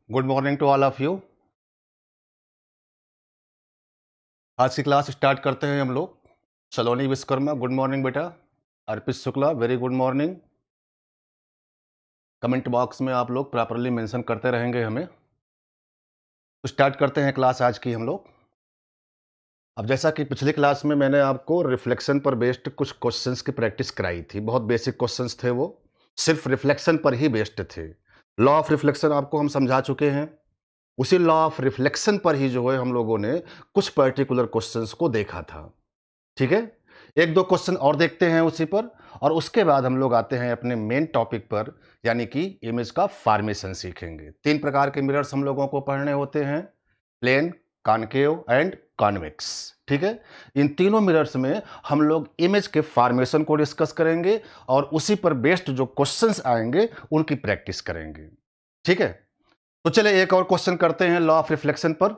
Good morning to all of you. आज की class start करते हैं हम लोग। सलोनी विश्वकर्मा, गुड मॉर्निंग बेटा। Arpit Shukla, very good morning. Comment box में आप लोग प्रॉपरली मेंशन करते रहेंगे हमें। तो स्टार्ट करते हैं क्लास आज की हम लोग। अब जैसा कि पिछली क्लास में मैंने आपको रिफ्लेक्शन पर बेस्ड कुछ क्वेश्चंस की प्रैक्टिस कराई थी। बहुत बेसिक क्वेश्चंस थे वो, सिर्फ रिफ्लेक्शन पर ही बेस्ड थे। लॉ ऑफ रिफ्लेक्शन आपको हम समझा चुके हैं। उसी लॉ ऑफ रिफ्लेक्शन पर ही जो है हम लोगों ने कुछ पर्टिकुलर क्वेश्चंस को देखा था। ठीक है, एक दो क्वेश्चन और देखते हैं उसी पर, और उसके बाद हम लोग आते हैं अपने मेन टॉपिक पर, यानी कि इमेज का फॉर्मेशन सीखेंगे। तीन प्रकार के मिरर्स हम लोगों को पढ़ने होते हैं, प्लेन, कॉनकेव एंड कॉन्वेक्स। ठीक है, इन तीनों मिरर्स में हम लोग इमेज के फॉर्मेशन को डिस्कस करेंगे और उसी पर बेस्ड जो क्वेश्चंस आएंगे उनकी प्रैक्टिस करेंगे। ठीक है, तो चले एक और क्वेश्चन करते हैं लॉ ऑफ रिफ्लेक्शन पर।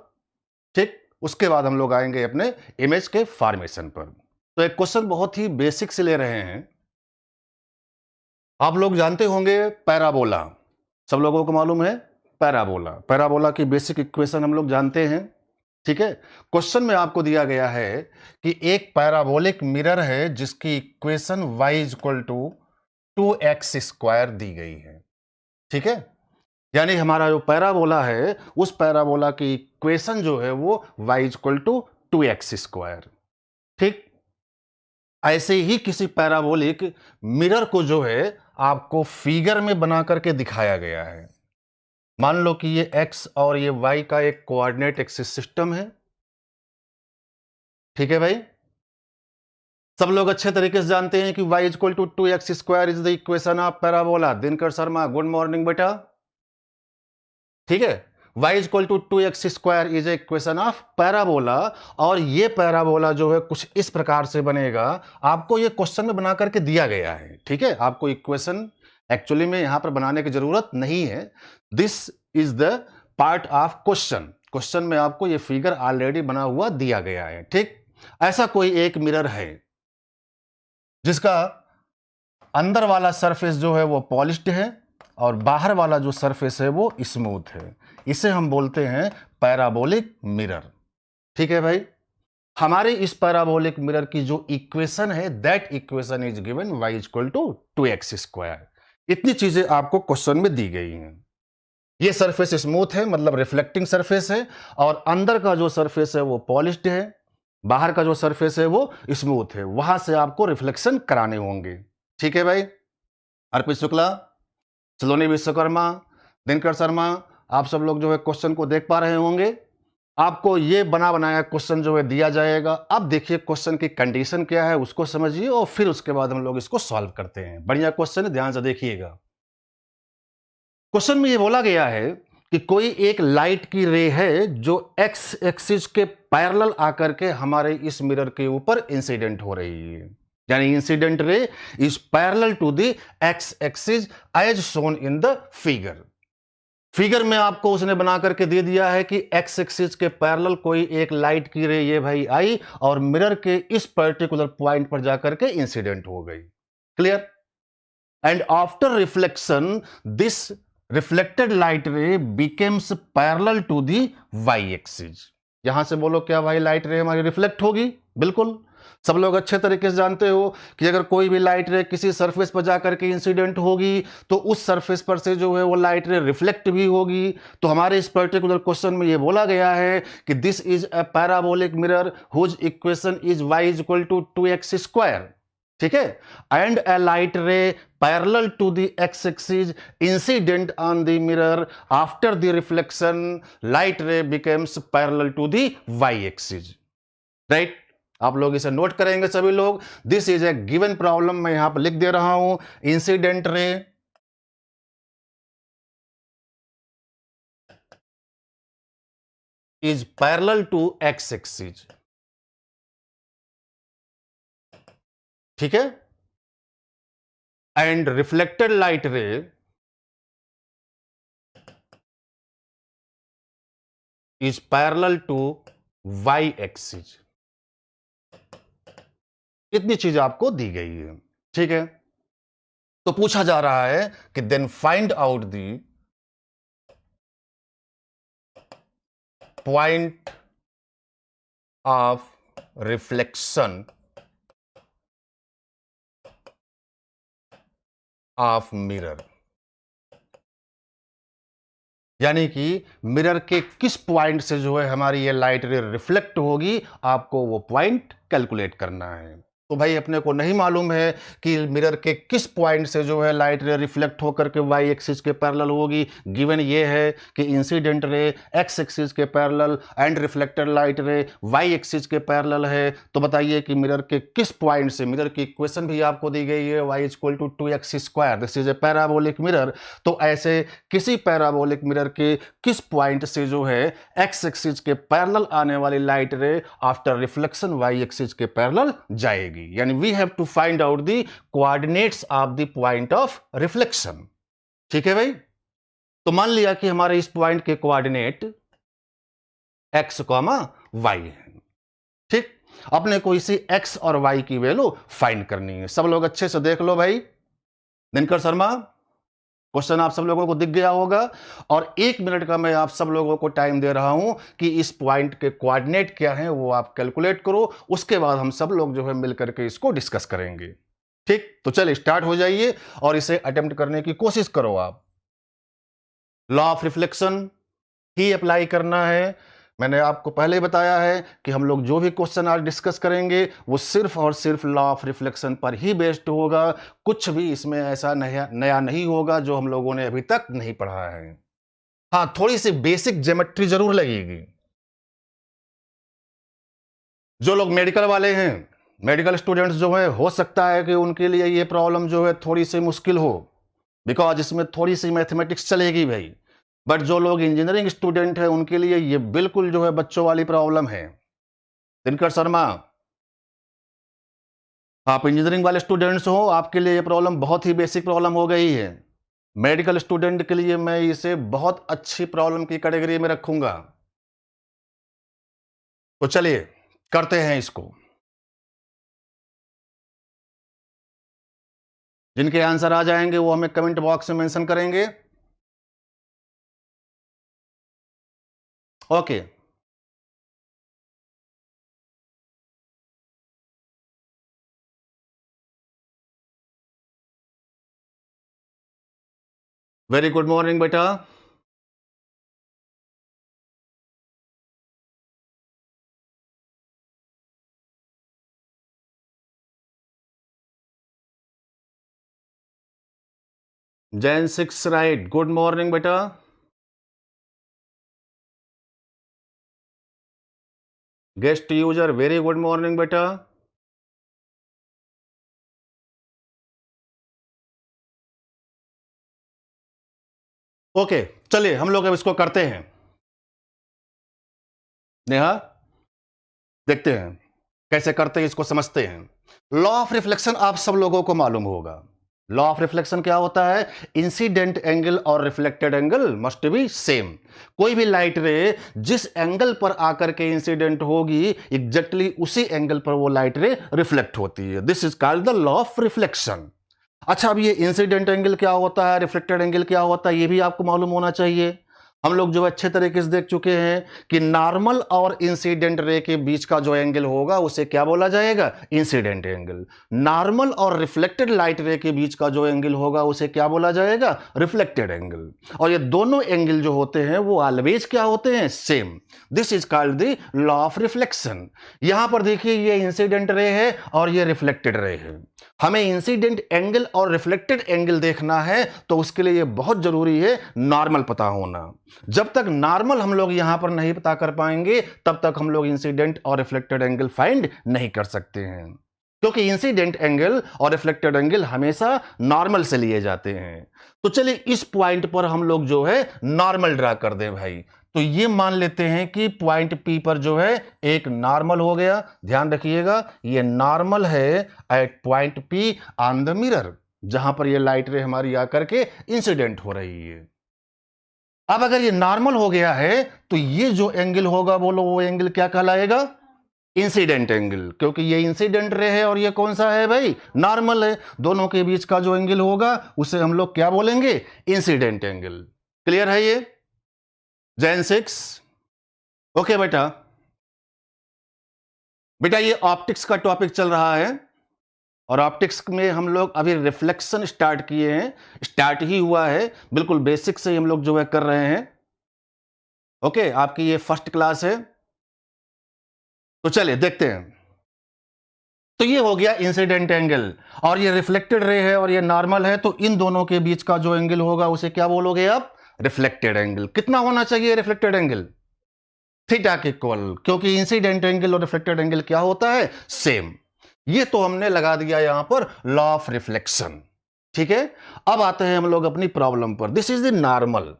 ठीक, उसके बाद हम लोग आएंगे अपने इमेज के फॉर्मेशन पर। तो एक क्वेश्चन बहुत ही बेसिक से ले रहे हैं। आप लोग जानते होंगे पैराबोला, सब लोगों को मालूम है पैराबोला। पैराबोला की बेसिक इक्वेशन हम लोग जानते हैं। ठीक है, क्वेश्चन में आपको दिया गया है कि एक पैराबोलिक मिरर है जिसकी equation y equal to 2x² दी गई है। ठीक है, यानी हमारा जो पैराबोला है उस पैराबोला की इक्वेशन जो है वो y इक्वल टू 2x²। ठीक, ऐसे ही किसी पैराबोलिक मिरर को जो है आपको फिगर में बना करके दिखाया गया है। मान लो कि ये x और ये y का एक कोऑर्डिनेट एक्सिस सिस्टम है। ठीक है भाई, सब लोग अच्छे तरीके से जानते हैं कि y equal to 2x² is the equation of parabola. Dinkar Sharma, good morning बेटा। ठीक है, y equal to 2x² is a equation of parabola. और ये पैराबोला जो है कुछ इस प्रकार से बनेगा। आपको ये क्वेश्चन में बना करके दिया गया है। ठीक है, आपको इक्वेशन एक्चुअली में यहां पर बनाने की जरूरत नहीं है। This is the part of question. Question में आपको ये फिगर ऑलरेडी बना हुआ दिया गया है। ठीक, ऐसा कोई एक मिरर है जिसका अंदर वाला सरफेस जो है वो पॉलिश्ड है और बाहर वाला जो सरफेस है वो स्मूथ है। इसे हम बोलते हैं पैराबोलिक मिरर। ठीक है भाई, हमारे इस पैराबोलिक मिरर की जो इक्वेशन है that equation is given y equal to 2x²। इतनी चीजें आपको क्वेश्चन में दी गई हैं। ये सरफेस स्मूथ है, मतलब रिफ्लेक्टिंग सरफेस है, और अंदर का जो सरफेस है वो पॉलिश्ड है, बाहर का जो सरफेस है वो स्मूथ है। वहां से आपको रिफ्लेक्शन कराने होंगे। ठीक है भाई, अर्पित शुक्ला, सलोनी विश्वकर्मा, दिनकर शर्मा, आप सब लोग जो है क्वेश्चन को देख पा रहे होंगे। आपको ये बना बनाया क्वेश्चन जो है दिया जाएगा। अब देखिए क्वेश्चन की कंडीशन क्या है उसको समझिए और फिर उसके बाद हम लोग इसको सॉल्व करते हैं। बढ़िया क्वेश्चन है, ध्यान से देखिएगा। क्वेश्चन में ये बोला गया है कि कोई एक लाइट की रे है जो एक्स एक्सिस के पैरेलल आकर के हमारे इस मिरर के ऊपर इंसिडेंट हो रही है। यानी incident ray is parallel to the X axis as shown in the figure. Figure में आपको उसने बना करके दे दिया है कि एक्स एक्सिस के पैरेलल कोई एक लाइट की रे ये भाई आई और मिरर के इस पर्टिकुलर पॉइंट पर जाकर के इंसिडेंट हो गई। Clear? And after reflection this reflected light ray becomes parallel to the Y axis. यहां से बोलो क्या भाई लाइट रे हमारी रिफ्लेक्ट होगी? बिल्कुल। सब लोग अच्छे तरीके से जानते हो कि अगर कोई भी लाइट रे किसी सरफेस पर जाकर के इंसिडेंट होगी तो उस सरफेस पर से जो है वो लाइट रे रिफ्लेक्ट भी होगी। तो हमारे इस पर्टिकुलर क्वेश्चन में ये बोला गया है कि this is a parabolic mirror whose equation is y equal to 2x²। ठीक है, and a light ray parallel to the X axis incident on the mirror after the reflection light ray becomes parallel to the Y axis. Right, आप लोग इसे note करेंगे सभी लोग। This is a given problem, मैं यहां पर लिख दे रहा हूं। Incident ray is parallel to X axis. ठीक है, and reflected light ray is parallel to Y axis. इतनी चीज आपको दी गई है। ठीक है, तो पूछा जा रहा है कि then find out the point of reflection of mirror, यानी कि मिरर के किस पॉइंट से जो है हमारी ये लाइट रे रिफ्लेक्ट होगी, आपको वो पॉइंट कैलकुलेट करना है। तो भाई अपने को नहीं मालूम है कि मिरर के किस पॉइंट से जो है लाइट रे रिफ्लेक्ट होकर के वाई एक्सिस के पैरेलल होगी। गिवन ये है कि इंसिडेंट रे एक्स एक्सिस के parallel and reflected light ray Y axis के पैरेलल है। तो बताइए कि मिरर के किस पॉइंट से, मिरर की इक्वेशन भी आपको दी गई है, y equal to 2x², this is a parabolic mirror. तो ऐसे किसी पैराबोलिक मिरर के किस पॉइंट से जो है एक्स एक्सिस के पैरेलल आने वाली light ray after reflection Y axis के पैरेलल जाएगी। यानी we have to find out the coordinates of the point of reflection. ठीक है भाई, तो मान लिया कि हमारे इस पॉइंट के कोऑर्डिनेट x, y है। ठीक, अपने को इसी x और y की वैल्यू फाइंड करनी है। सब लोग अच्छे से देख लो भाई। दिनकर शर्मा, क्वेश्चन आप सब लोगों को दिख गया होगा और 1 मिनट का मैं आप सब लोगों को टाइम दे रहा हूं कि इस पॉइंट के कोऑर्डिनेट क्या हैं वो आप कैलकुलेट करो। उसके बाद हम सब लोग जो है मिलकर के इसको डिस्कस करेंगे। ठीक, तो चलिए स्टार्ट हो जाइए और इसे अटेम्प्ट करने की कोशिश करो। आप law of reflection he apply करना है। मैंने आपको पहले ही बताया है कि हम लोग जो भी क्वेश्चन आज डिस्कस करेंगे वो सिर्फ और सिर्फ लॉ ऑफ रिफ्लेक्शन पर ही बेस्ड होगा। कुछ भी इसमें ऐसा नया नहीं होगा जो हम लोगों ने अभी तक नहीं पढ़ा है। हाँ, थोड़ी सी बेसिक ज्योमेट्री जरूर लगेगी। जो लोग मेडिकल वाले हैं, मेडिकल स्टूडेंट्स जो है, हो सकता है कि उनके लिए ये प्रॉब्लम जो है थोड़ी सी मुश्किल हो, बिकॉज इसमें थोड़ी सी मैथमेटिक्स चलेगी भाई। बट जो लोग इंजीनियरिंग स्टूडेंट हैं उनके लिए ये बिल्कुल जो है बच्चों वाली प्रॉब्लम है। दिनकर शर्मा, आप इंजीनियरिंग वाले स्टूडेंट्स हो, आपके लिए ये प्रॉब्लम बहुत ही बेसिक प्रॉब्लम हो गई है। मेडिकल स्टूडेंट के लिए मैं इसे बहुत अच्छी प्रॉब्लम की कैटेगरी में रखूंगा। तो चलिए करते हैं इसको। जिनके आंसर आ जाएंगे वो हमें कमेंट बॉक्स में मेंशन करेंगे। ओके, वेरी गुड मॉर्निंग बेटा। जैन 6 राइट, गुड मॉर्निंग बेटा। Guest user, very good morning बेटा। ओके, चलिए हम लोग अब इसको करते हैं। नेहा, देखते हैं कैसे करते हैं, इसको समझते हैं। लॉ ऑफ रिफ्लेक्शन आप सब लोगों को मालूम होगा। लॉ ऑफ रिफ्लेक्शन क्या होता है? इंसिडेंट एंगल और reflected angle must be same. कोई भी लाइट रे जिस एंगल पर आकर के इंसिडेंट होगी एग्जैक्टली उसी एंगल पर वो लाइट रे रिफ्लेक्ट होती है। This is called the law of reflection. अच्छा, अब ये इंसिडेंट एंगल क्या होता है, रिफ्लेक्टेड एंगल क्या होता है, ये भी आपको मालूम होना चाहिए। हम लोग जो अच्छे तरीके से देख चुके हैं कि नॉर्मल और इंसिडेंट रे के बीच का जो एंगल होगा उसे क्या बोला जाएगा? Incident angle. नॉर्मल और रिफ्लेक्टेड लाइट रे के बीच का जो एंगल होगा उसे क्या बोला जाएगा? Reflected angle. और ये दोनों एंगल जो होते हैं वो ऑलवेज क्या होते हैं? Same. This is called the law of reflection. यहां पर देखिए ये इंसिडेंट रे है और ये रिफ्लेक्टेड रे है। हमें इंसिडेंट एंगल और रिफ्लेक्टेड एंगल देखना है तो उसके लिए ये बहुत जरूरी है नॉर्मल पता होना। जब तक नॉर्मल हम लोग यहां पर नहीं पता कर पाएंगे तब तक हम लोग इंसिडेंट और रिफ्लेक्टेड एंगल फाइंड नहीं कर सकते हैं, क्योंकि इंसिडेंट एंगल और रिफ्लेक्टेड एंगल हमेशा नॉर्मल से लिए जाते हैं। तो चलिए इस पॉइंट पर हम लोग जो है नॉर्मल ड्रा कर दें भाई। तो ये मान लेते हैं कि पॉइंट P पर जो है एक नॉर्मल हो गया। ध्यान रखिएगा ये नॉर्मल है at point P on the mirror, जहां पर ये लाइट रे हमारी आकर के इंसिडेंट हो रही है। अब अगर ये नॉर्मल हो गया है तो ये जो एंगल होगा बोलो वो एंगल क्या कहलाएगा? इंसिडेंट एंगल, क्योंकि ये इंसिडेंट रे है और ये कौन सा है भाई? नॉर्मल है। दोनों के बीच का जो एंगल होगा उसे हम लोग क्या बोलेंगे? Incident angle. क्लियर है ये? जैन 6 ओके बेटा, बेटा ये ऑप्टिक्स का टॉपिक चल रहा है और ऑप्टिक्स में हम लोग अभी रिफ्लेक्शन स्टार्ट किए हैं, स्टार्ट ही हुआ है, बिल्कुल बेसिक से ही हम लोग जो है कर रहे हैं। ओके, आपकी ये फर्स्ट क्लास है, तो चलिए देखते हैं। तो ये हो गया इंसिडेंट एंगल, और ये रिफ्लेक्टेड रे है और ये नॉर्मल है, तो इन दोनों के बीच का जो एंगल होगा उसे क्या बोलोगे आप? Reflected angle. कितना होना चाहिए रिफ्लेक्टेड एंगल? थीटा के इक्वल, क्योंकि इंसिडेंट एंगल और रिफ्लेक्टेड एंगल क्या होता है? सेम। ये तो हमने लगा दिया यहां पर लॉ ऑफ रिफ्लेक्शन। ठीक है, अब आते हैं हम लोग अपनी प्रॉब्लम पर। This is the normal.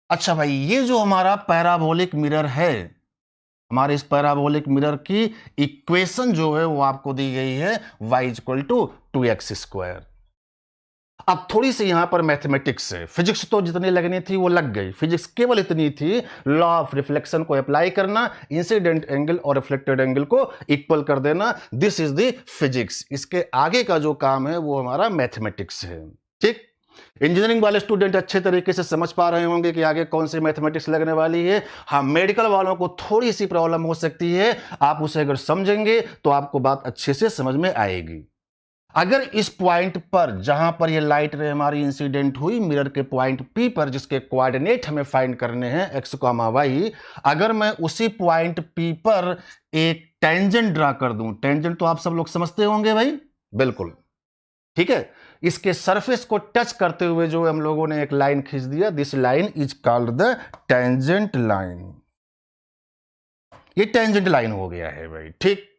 अच्छा भाई, ये जो हमारा पैराबोलिक मिरर है, हमारे इस पैराबोलिक मिरर की इक्वेशन जो है वो आपको दी गई है y इक्वल टू 2x²। अब थोड़ी सी यहां पर मैथमेटिक्स है, फिजिक्स तो जितनी लगनी थी वो लग गई, फिजिक्स केवल इतनी थी लॉ ऑफ रिफ्लेक्शन को अप्लाई करना, इंसिडेंट एंगल और रिफ्लेक्टेड एंगल को इक्वल कर देना। This is the physics. इसके आगे का जो काम है वो हमारा मैथमेटिक्स है। ठीक, इंजीनियरिंग वाले स्टूडेंट अच्छे तरीके से समझ पा रहे होंगे कि आगे कौन सी मैथमेटिक्स लगने वाली है। हाँ, मेडिकल वालों को थोड़ी सी प्रॉब्लम हो सकती है, आप उसे अगर समझेंगे तो आपको बात अच्छे से समझ में आएगी। अगर इस पॉइंट पर जहां पर ये लाइट रे हमारी इंसिडेंट हुई मिरर के पॉइंट P पर, जिसके कोऑर्डिनेट हमें फाइंड करने हैं x, y, अगर मैं उसी पॉइंट P पर एक टेंजेंट ड्रा कर दूं, टेंजेंट तो आप सब लोग समझते होंगे भाई, बिल्कुल ठीक है, इसके सरफेस को टच करते हुए जो हम लोगों ने एक लाइन खींच दिया, this line is called the tangent line. ये टेंजेंट लाइन हो गया है भाई। ठीक,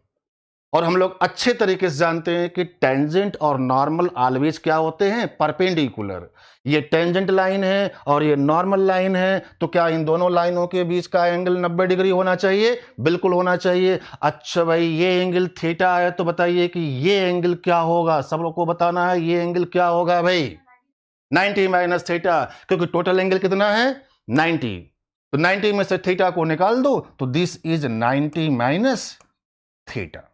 और हम लोग अच्छे तरीके से जानते हैं कि टेंजेंट और नॉर्मल ऑलवेज क्या होते हैं? परपेंडिकुलर। ये टेंजेंट लाइन है और ये नॉर्मल लाइन है, तो क्या इन दोनों लाइनों के बीच का एंगल 90 डिग्री होना चाहिए? बिल्कुल होना चाहिए। अच्छा भाई, ये एंगल थीटा है, तो बताइए कि ये एंगल क्या होगा? सब लोग को बताना है ये एंगल क्या होगा भाई? 90 माइनस थीटा, क्योंकि टोटल एंगल कितना है? 90। तो 90 में से थीटा को निकाल दो, तो this is 90 minus theta.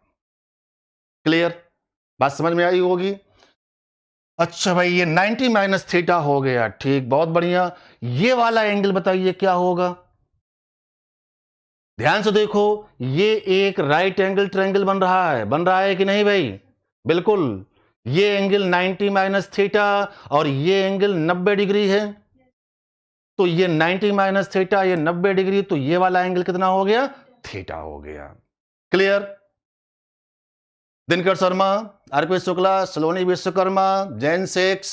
Clear? बात समझ में आई होगी। अच्छा भाई, ये 90 माइनस थीटा हो गया। ठीक, बहुत बढ़िया। ये वाला एंगल बताइए क्या होगा? ध्यान से देखो, ये एक राइट एंगल ट्रायंगल बन रहा है कि नहीं भाई? बिल्कुल। ये एंगल 90 माइनस थीटा और ये एंगल 90 डिग्री है, तो ये 90 माइनस थीटा, ये 90 डिग्री, तो ये वाला एंगल कितना हो गया? थीटा हो गया। क्लियर? दिनकर शर्मा, आरपी शुक्ला, सलोनी विश्वकर्मा, जैन सेक्स।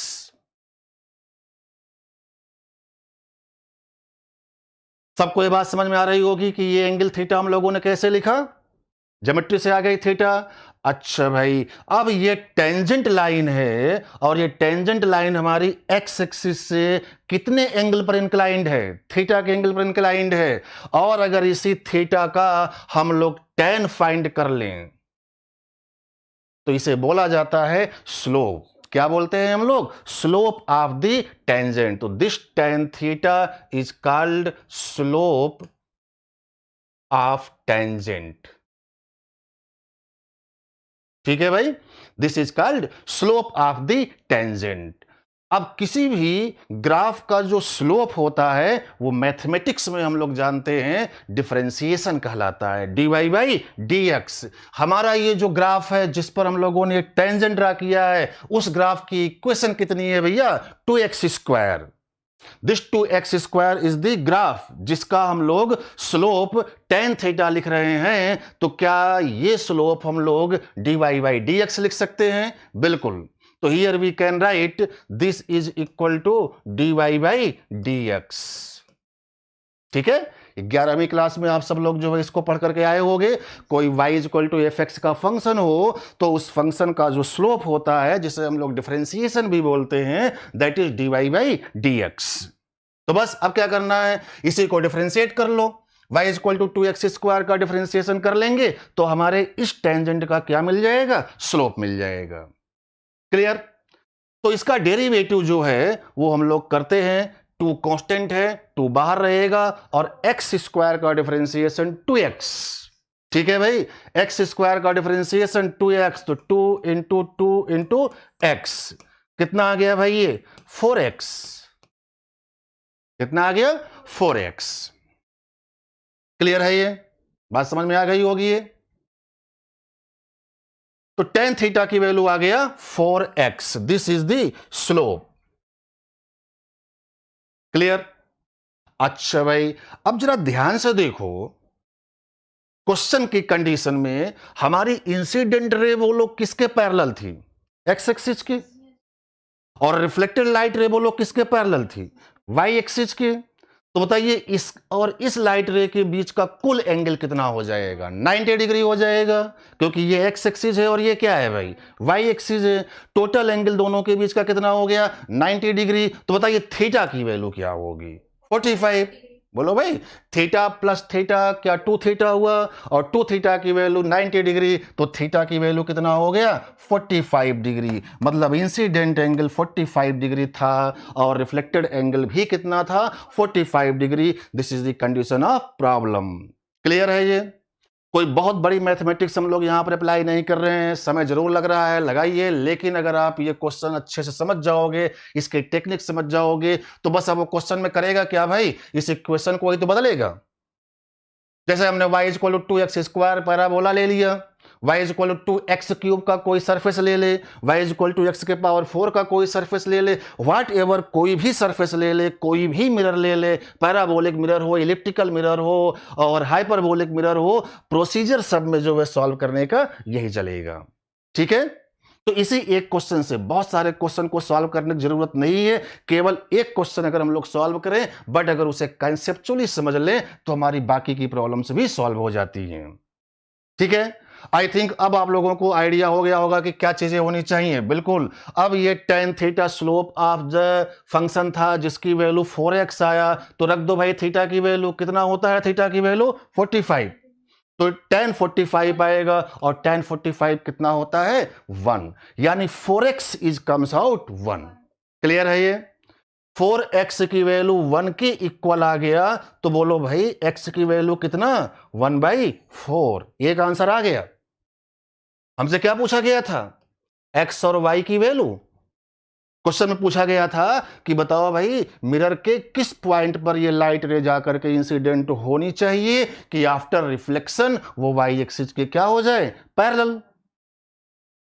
सबको ये बात समझ में आ रही होगी कि ये एंगल थीटा हम लोगों ने कैसे लिखा? ज्योमेट्री से आ गई थीटा। अच्छा भाई, अब ये टेंजेंट लाइन है और ये टेंजेंट लाइन हमारी एक्स एक्सिस से कितने एंगल पर इंक्लाइंड है? थीटा के एंगल पर इंक्लाइंड है। और अगर इसी थीटा का हम लोग tan फाइंड कर लें, तो इसे बोला जाता है स्लोप। क्या बोलते हैं हम लोग? Slope of the tangent. तो this tan theta is called slope of tangent. ठीक है भाई, this is called slope of the tangent. अब किसी भी ग्राफ का जो स्लोप होता है वो मैथमेटिक्स में हम लोग जानते हैं डिफरेंशिएशन कहलाता है, dy बाई dx। हमारा ये जो ग्राफ है जिस पर हम लोगों ने टेंजेंट ड्रा किया है, उस ग्राफ की इक्वेशन कितनी है भैया? 2x²। This 2x² is the graph जिसका हम लोग स्लोप tan थीटा लिख रहे हैं। तो क्या ये स्लोप हम लोग dy बाई dx लिख सकते हैं? बिल्कुल। तो here we can write this is equal to dy by dx। ठीक है, 11वीं क्लास में आप सब लोग जो है इसको पढ़ करके आए होंगे। कोई y equal to F X का फंक्शन हो तो उस फंक्शन का जो स्लोप होता है, जिसे हम लोग डिफरेंशिएशन भी बोलते हैं, that is dy by dx। तो बस अब क्या करना है, इसी को डिफरेंशिएट कर लो। y इक्वल टू 2x² का डिफरेंशिएशन कर लेंगे तो हमारे इस टेंजेंट का क्या मिल जाएगा? स्लोप मिल जाएगा। क्लियर? तो इसका डेरिवेटिव जो है वो हम लोग करते हैं। 2 कांस्टेंट है, 2 बाहर रहेगा, और x² का डिफरेंशिएशन 2x। ठीक है भाई, x² का डिफरेंशिएशन 2x, तो 2 इंटू 2 इंटू x कितना आ गया भाई? ये 4x। कितना आ गया? 4x। क्लियर है ये बात, समझ में आ गई होगी ये। तो टेन थीटा की वैल्यू आ गया 4x, this is the slope. Clear. अच्छा भाई, अब जरा ध्यान से देखो, क्वेश्चन की कंडीशन में हमारी इंसिडेंट रे वो लोग किसके पैरेलल थी? एक्स एक्सिस की। और रिफ्लेक्टेड लाइट रे वो लोग किसके पैरेलल थी? वाई एक्सिस के। तो बताइए इस और इस लाइट रे के बीच का कुल एंगल कितना हो जाएगा? 90 डिग्री हो जाएगा, क्योंकि ये एक्स एक्सिस है और ये क्या है भाई? वाई एक्सिस है। टोटल एंगल दोनों के बीच का कितना हो गया? 90 डिग्री। तो बताइए थीटा की वैल्यू क्या होगी? 45। बोलो भाई, थीटा प्लस थीटा क्या 2 थीटा हुआ, और 2 थीटा की वैल्यू 90 डिग्री, तो थीटा की वैल्यू कितना हो गया? 45 डिग्री। मतलब इंसिडेंट एंगल 45 डिग्री था और रिफ्लेक्टेड एंगल भी कितना था? 45 degree. This is the condition of problem. Clear है ये? कोई बहुत बड़ी मैथमेटिक्स हम लोग यहां पर अप्लाई नहीं कर रहे हैं, समय जरूर लग रहा है, लगाइए, लेकिन अगर आप ये क्वेश्चन अच्छे से समझ जाओगे, इसके टेक्निक समझ जाओगे, तो बस अब वो क्वेश्चन में करेगा क्या भाई? इस इक्वेशन को ही तो बदलेगा। जैसे हमने y equal to 2x² parabola ले लिया, y इक्वल टू x³ का कोई सरफेस ले ले, y इक्वल टू x⁴ का कोई सरफेस ले ले, व्हाट एवर कोई भी सरफेस ले ले, कोई भी मिरर ले ले, पैराबोलिक मिरर हो, इलिप्टिकल मिरर हो और हाइपरबोलिक मिरर हो, प्रोसीजर सब में जो है सॉल्व करने का यही चलेगा। ठीक है? तो इसी एक क्वेश्चन से बहुत सारे क्वेश्चन को सॉल्व करने की जरूरत नहीं है। केवल एक क्वेश्चन अगर हम लोग सॉल्व करें, बट अगर उसे कंसेप्चुअली समझ लें, तो हमारी बाकी की प्रॉब्लम्स भी सॉल्व हो जाती हैं। ठीक है? आई थिंक अब आप लोगों को आइडिया हो गया होगा कि क्या चीजें होनी चाहिए। बिल्कुल। अब ये tan theta slope of the function था जिसकी वैल्यू 4x आया, तो रख दो भाई थीटा की वैल्यू कितना होता है? थीटा की वैल्यू 45। तो tan 45 आएगा, और tan 45 कितना होता है? 1। यानी 4x is comes out 1। Clear है ये? 4x की वैल्यू 1 के इक्वल आ गया, तो बोलो भाई x की वैल्यू कितना? 1/4। एक आंसर आ गया। हमसे क्या पूछा गया था? x और y की वैल्यू। क्वेश्चन में पूछा गया था कि बताओ भाई मिरर के किस पॉइंट पर ये लाइट रे जाकर के इंसिडेंट होनी चाहिए कि आफ्टर रिफ्लेक्शन वो वाई एक्सिस के क्या हो जाए? पैरेलल।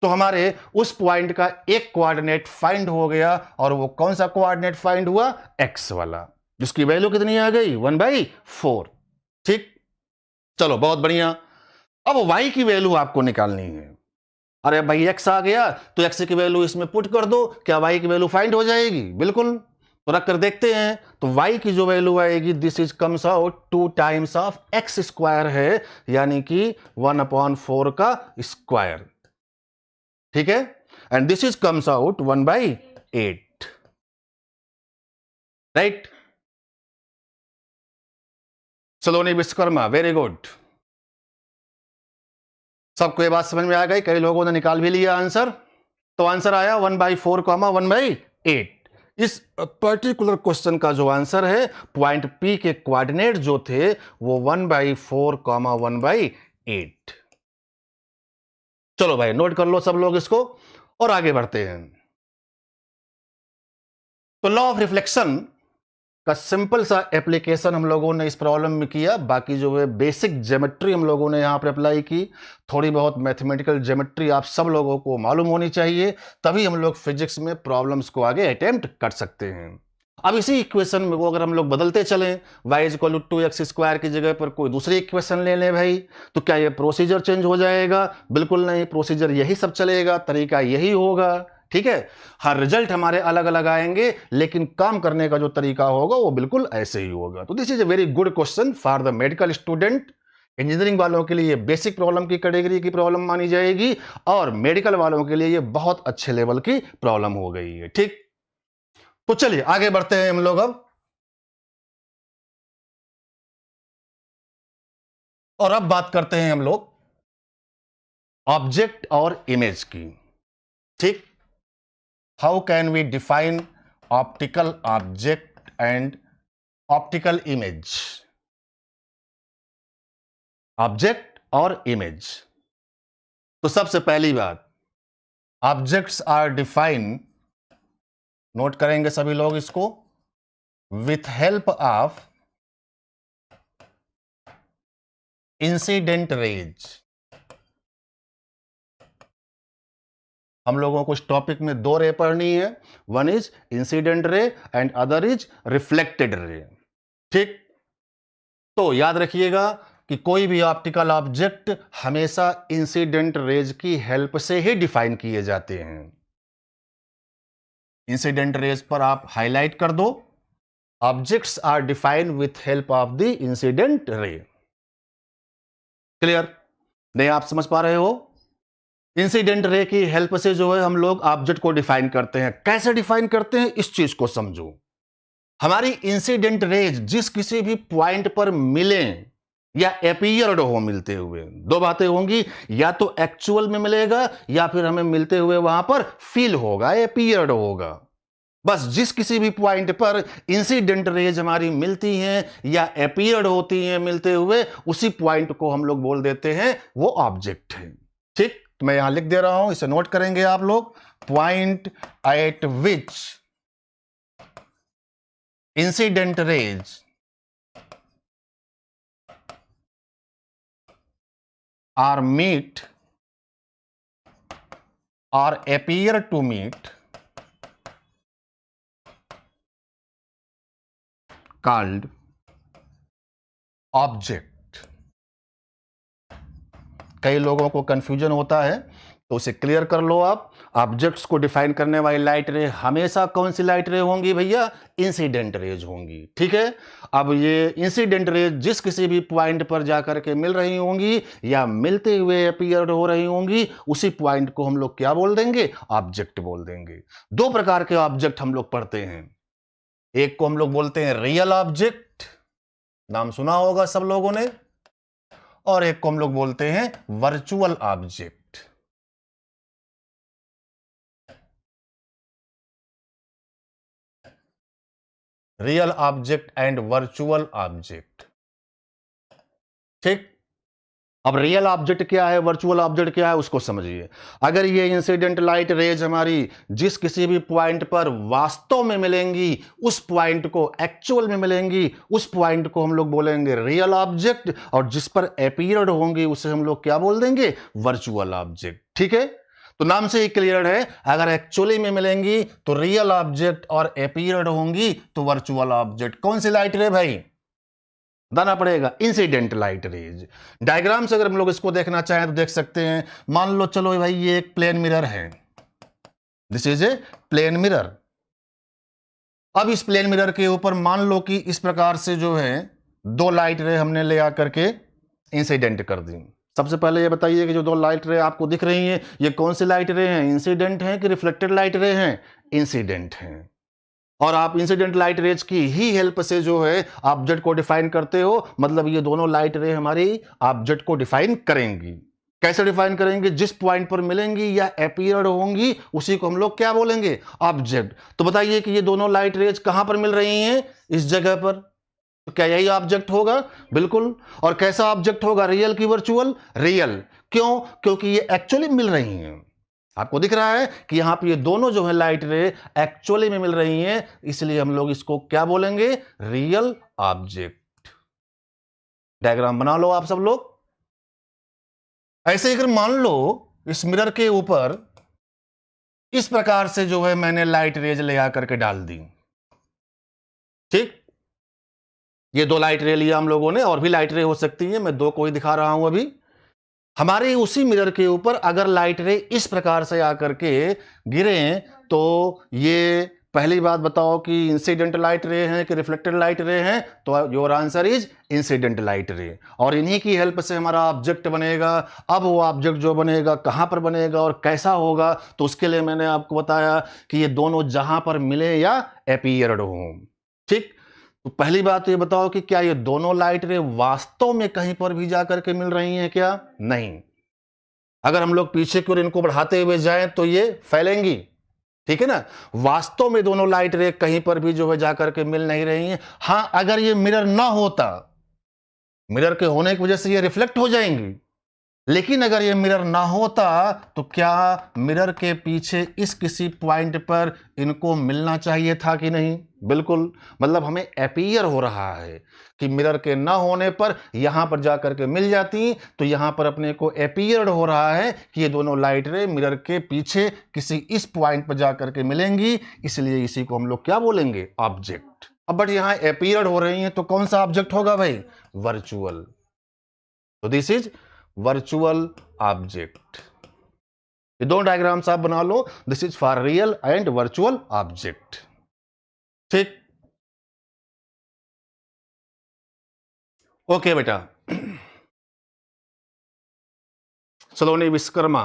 तो हमारे उस पॉइंट का एक कोऑर्डिनेट फाइंड हो गया, और वो कौन सा कोऑर्डिनेट फाइंड हुआ? एक्स वाला, जिसकी वैल्यू कितनी आ गई? 1/4। ठीक। चलो बहुत बढ़िया। अब y की वैल्यू आपको निकालनी है। अरे भाई x आ गया, तो x की वैल्यू इसमें पुट कर दो, क्या y की वैल्यू फाइंड हो जाएगी? बिल्कुल। तो रख कर देखते हैं। तो y की जो वैल्यू आएगी, this is comes out 2 times of x² है, यानी कि 1/4 का स्क्वायर। ठीक है? And this is comes out 1/8। Right? Saloni Vishwakarma, very good. सबको ये बात समझ में आ गई? कई लोगों ने निकाल भी लिया आंसर। तो आंसर आया 1/4, 1/8। इस पर्टिकुलर क्वेश्चन का जो आंसर है, पॉइंट P के कोऑर्डिनेट जो थे वो 1/4, 1/8। चलो भाई नोट कर लो सब लोग इसको, और आगे बढ़ते हैं। तो लॉ ऑफ रिफ्लेक्शन का सिंपल सा एप्लीकेशन हम लोगों ने इस प्रॉब्लम में किया। बाकी जो है बेसिक ज्योमेट्री हम लोगों ने यहां पर अप्लाई की। थोड़ी बहुत मैथमेटिकल ज्योमेट्री आप सब लोगों को मालूम होनी चाहिए, तभी हम लोग फिजिक्स में प्रॉब्लम्स को आगे अटेम्प्ट कर सकते हैं। अब इसी इक्वेशन में वो अगर हम लोग बदलते चलें, y इक्वल टू 2x² की जगह पर कोई दूसरी इक्वेशन ले लें भाई, तो क्या ये प्रोसीजर चेंज हो जाएगा? बिल्कुल नहीं, प्रोसीजर यही सब चलेगा, तरीका यही होगा। ठीक है? हर रिजल्ट हमारे अलग अलग आएंगे, लेकिन काम करने का जो तरीका होगा वो बिल्कुल ऐसे ही होगा। तो this is a very good question for the medical student. Engineering वालों के लिए बेसिक प्रॉब्लम की कैटेगरी की प्रॉब्लम मानी जाएगी, और मेडिकल वालों के लिए ये बहुत अच्छे लेवल की प्रॉब्लम हो गई है। ठीक। तो चलिए आगे बढ़ते हैं हम लोग अब, और अब बात करते हैं हम लोग ऑब्जेक्ट और इमेज की। ठीक। How can we define optical object and optical image? Object और इमेज। तो सबसे पहली बात, ऑब्जेक्ट्स आर डिफाइन, नोट करेंगे सभी लोग इसको, with help of incident raise. हम लोगों को इस टॉपिक में दो रे पढ़नी है, one is incident ray and other is reflected ray. ठीक, तो याद रखिएगा कि कोई भी ऑप्टिकल ऑब्जेक्ट हमेशा इंसिडेंट रेज की हेल्प से ही डिफाइन किए जाते हैं। इंसिडेंट रेज पर आप हाईलाइट कर दो, objects are defined with help of the incident ray. Clear? नहीं आप समझ पा रहे हो? इंसिडेंट रे की हेल्प से जो है हम लोग ऑब्जेक्ट को डिफाइन करते हैं। कैसे डिफाइन करते हैं इस चीज को समझो। हमारी इंसिडेंट रेज जिस किसी भी पॉइंट पर मिले या एपियर्ड हो मिलते हुए, दो बातें होंगी, या तो एक्चुअल में मिलेगा या फिर हमें मिलते हुए वहां पर फील होगा, एपियर्ड होगा। बस जिस किसी भी पॉइंट पर इंसिडेंट रेज हमारी मिलती हैं या एपियर्ड होती हैं मिलते हुए, उसी पॉइंट को हम लोग बोल देते हैं वो ऑब्जेक्ट है। ठीक, तो मैं यहां लिख दे रहा हूं, इसे नोट करेंगे आप लोग। Point at which incident raise are meet or appear to meet called object। कई लोगों को कंफ्यूजन होता है तो उसे क्लियर कर लो आप। ऑब्जेक्ट्स को डिफाइन करने वाली लाइट रे हमेशा कौन सी लाइट रे होंगी भैया? इंसिडेंट रेज होंगी। ठीक है, अब ये इंसिडेंट रेज जिस किसी भी पॉइंट पर जाकर के मिल रही होंगी या मिलते हुए अपीयर हो रही होंगी, उसी पॉइंट को हम लोग क्या बोल देंगे? ऑब्जेक्ट बोल देंगे। दो प्रकार के ऑब्जेक्ट हम लोग पढ़ते हैं, एक को हम लोग बोलते हैं रियल ऑब्जेक्ट, नाम सुना होगा सब लोगों ने, और एक को हम लोग बोलते हैं virtual object. Real object and virtual object. ठीक, अब रियल ऑब्जेक्ट क्या है, वर्चुअल ऑब्जेक्ट क्या है, उसको समझिए। अगर ये इंसिडेंट लाइट रेज हमारी जिस किसी भी पॉइंट पर वास्तव में मिलेंगी, उस पॉइंट को एक्चुअल में मिलेंगी, उस पॉइंट को हम लोग बोलेंगे रियल ऑब्जेक्ट, और जिस पर अपीयर्ड होंगी उसे हम लोग क्या बोल देंगे? Virtual object. ठीक है, तो नाम से ही क्लियर है, अगर एक्चुअली में मिलेंगी तो रियल ऑब्जेक्ट और अपीयर्ड होंगी तो वर्चुअल ऑब्जेक्ट। कौन सी लाइट रे भाई? बताना पड़ेगा, इंसिडेंट लाइट रेज। डायग्राम से अगर हम लोग इसको देखना चाहें तो देख सकते हैं। मान लो चलो भाई ये एक प्लेन मिरर है, this is a plane mirror. अब इस प्लेन मिरर के ऊपर मान लो कि इस प्रकार से जो है दो लाइट रे हमने ले आकर के इंसिडेंट कर दी। सबसे पहले ये बताइए कि जो दो लाइट रे आपको दिख रही हैं, ये कौन सी लाइट रे हैं? इंसिडेंट हैं कि रिफ्लेक्टेड लाइट रे हैं? इंसिडेंट हैं। और आप इंसिडेंट लाइट रेज की ही हेल्प से जो है ऑब्जेक्ट को डिफाइन करते हो, मतलब ये दोनों लाइट रे हमारी ऑब्जेक्ट को डिफाइन करेंगी। कैसे डिफाइन करेंगे? जिस पॉइंट पर मिलेंगी या अपीयर्ड होंगी उसी को हम लोग क्या बोलेंगे? ऑब्जेक्ट। तो बताइए कि ये दोनों लाइट रेज कहां पर मिल रही हैं? इस जगह पर। तो क्या यही ऑब्जेक्ट होगा? बिल्कुल। और कैसा ऑब्जेक्ट होगा? रियल की वर्चुअल? रियल। क्यों? क्योंकि ये एक्चुअली मिल रही हैं। आपको दिख रहा है कि यहां पे ये दोनों जो है लाइट रे एक्चुअली में मिल रही हैं, इसलिए हम लोग इसको क्या बोलेंगे? Real object. डायग्राम बना लो आप सब लोग। ऐसे अगर मान लो इस मिरर के ऊपर इस प्रकार से जो है मैंने लाइट रेज ले आकर के डाल दी। ठीक, ये दो लाइट रे लिया हम लोगों ने, और भी लाइट रे हो सकती है, मैं दो को ही दिखा रहा हूं अभी। हमारे उसी मिरर के ऊपर अगर लाइट रे इस प्रकार से आकर के गिरे तो ये पहली बात बताओ कि इंसिडेंट लाइट रे हैं कि रिफ्लेक्टेड लाइट रे हैं? तो your answer is incident light रे, और इन्हीं की हेल्प से हमारा ऑब्जेक्ट बनेगा। अब वो ऑब्जेक्ट जो बनेगा कहां पर बनेगा और कैसा होगा, तो उसके लिए मैंने आपको बताया कि ये दोनों जहां पर मिले या अपीयर्ड हो। ठीक, तो पहली बात तो ये बताओ कि क्या ये दोनों लाइट रे वास्तव में कहीं पर भी जाकर के मिल रही हैं क्या? नहीं। अगर हम लोग पीछे की ओर इनको बढ़ाते हुए जाएं तो ये फैलेंगी। ठीक है ना, वास्तव में दोनों लाइट रे कहीं पर भी जो है जाकर के मिल नहीं रही हैं। हां, अगर ये मिरर ना होता, मिरर के होने की वजह से ये रिफ्लेक्ट हो जाएंगी, लेकिन अगर ये मिरर ना होता तो क्या मिरर के पीछे इस किसी पॉइंट पर इनको मिलना चाहिए था कि नहीं? बिल्कुल, मतलब हमें अपीयर हो रहा है कि मिरर के ना होने पर यहां पर जाकर के मिल जाती, तो यहां पर अपने को अपीयर्ड हो रहा है कि ये दोनों लाइट रे मिरर के पीछे किसी इस पॉइंट पर जाकर के मिलेंगी, इसलिए इसी को हम लोग क्या बोलेंगे, ऑब्जेक्ट। अब बट यहां अपीयर्ड हो रही हैं तो कौन सा ऑब्जेक्ट होगा भाई, वर्चुअल। तो दिस इज वर्चुअल ऑब्जेक्ट। ये दो डायग्राम्स आप बना लो, this is for real and virtual object. ठीक, ओके बेटा। सलोनी विश्वकर्मा,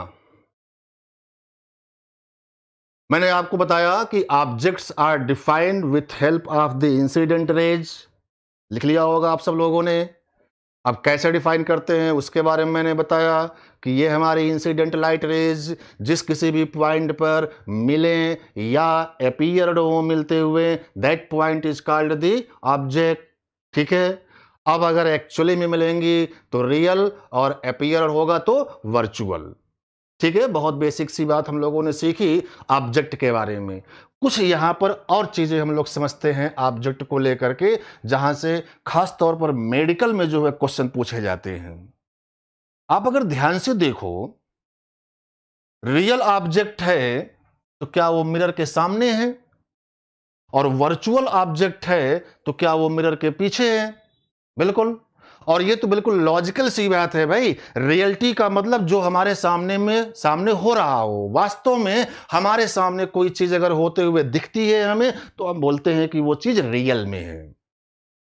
मैंने आपको बताया कि objects are defined with help of the incident rays. लिख लिया होगा आप सब लोगों ने। अब कैसे डिफाइन करते हैं उसके बारे में मैंने बताया कि ये हमारी इंसिडेंट लाइट रेज जिस किसी भी पॉइंट पर मिलें या अपीयर्ड हो मिलते हुए, that point is called the object. ठीक है, अब अगर एक्चुअली में मिलेंगी तो रियल और अपीयर्ड होगा तो वर्चुअल। ठीक है, बहुत बेसिक सी बात हम लोगों ने सीखी ऑब्जेक्ट के बारे में। कुछ यहां पर और चीजें हम लोग समझते हैं ऑब्जेक्ट को लेकर के, जहां से खास तौर पर मेडिकल में जो है क्वेश्चन पूछे जाते हैं। आप अगर ध्यान से देखो, रियल ऑब्जेक्ट है तो क्या वो मिरर के सामने है, और वर्चुअल ऑब्जेक्ट है तो क्या वो मिरर के पीछे है। बिल्कुल, और ये तो बिल्कुल लॉजिकल सी बात है भाई। रियलिटी का मतलब जो हमारे सामने हो रहा हो, वास्तव में हमारे सामने कोई चीज अगर होते हुए दिखती है हमें, तो हम बोलते हैं कि वो चीज रियल में है।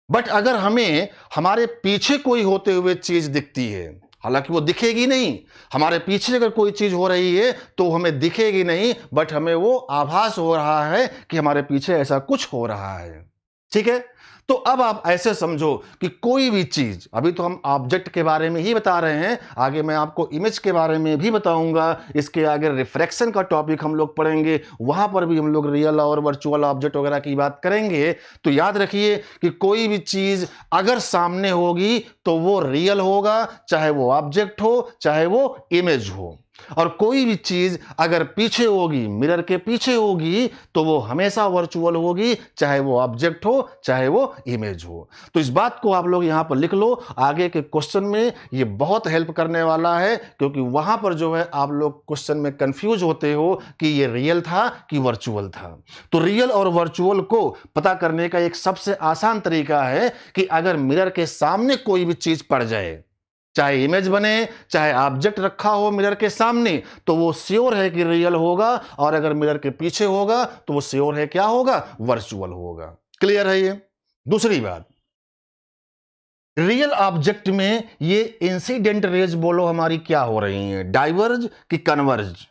बट अगर हमें हमारे पीछे कोई होते हुए चीज दिखती है, हालांकि वो दिखेगी नहीं, हमारे पीछे अगर कोई चीज हो रही है तो हमें दिखेगी नहीं, बट हमें वो आभास हो रहा है कि हमारे पीछे ऐसा कुछ हो रहा है। ठीक है, तो अब आप ऐसे समझो कि कोई भी चीज, अभी तो हम ऑब्जेक्ट के बारे में ही बता रहे हैं, आगे मैं आपको इमेज के बारे में भी बताऊंगा। इसके आगे रिफ्रैक्शन का टॉपिक हम लोग पढ़ेंगे, वहां पर भी हम लोग रियल और वर्चुअल ऑब्जेक्ट वगैरह की बात करेंगे। तो याद रखिए कि कोई भी चीज अगर सामने होगी तो वो रियल होगा, चाहे वो ऑब्जेक्ट हो चाहे वो इमेज हो। और कोई भी चीज अगर पीछे होगी, मिरर के पीछे होगी, तो वो हमेशा वर्चुअल होगी, चाहे वो ऑब्जेक्ट हो चाहे वो इमेज हो। तो इस बात को आप लोग यहां पर लिख लो, आगे के क्वेश्चन में ये बहुत हेल्प करने वाला है, क्योंकि वहां पर जो है आप लोग क्वेश्चन में कंफ्यूज होते हो कि ये रियल था कि वर्चुअल था। तो रियल और वर्चुअल को पता करने का एक सबसे आसान तरीका है कि अगर मिरर के सामने कोई भी चीज पड़ जाए, चाहे इमेज बने चाहे ऑब्जेक्ट रखा हो मिरर के सामने, तो वो श्योर है कि रियल होगा, और अगर मिरर के पीछे होगा तो वो श्योर है क्या होगा, वर्चुअल होगा। क्लियर है ये। दूसरी बात, रियल ऑब्जेक्ट में ये इंसिडेंट रेज बोलो हमारी क्या हो रही है, डाइवर्ज कि कन्वर्ज,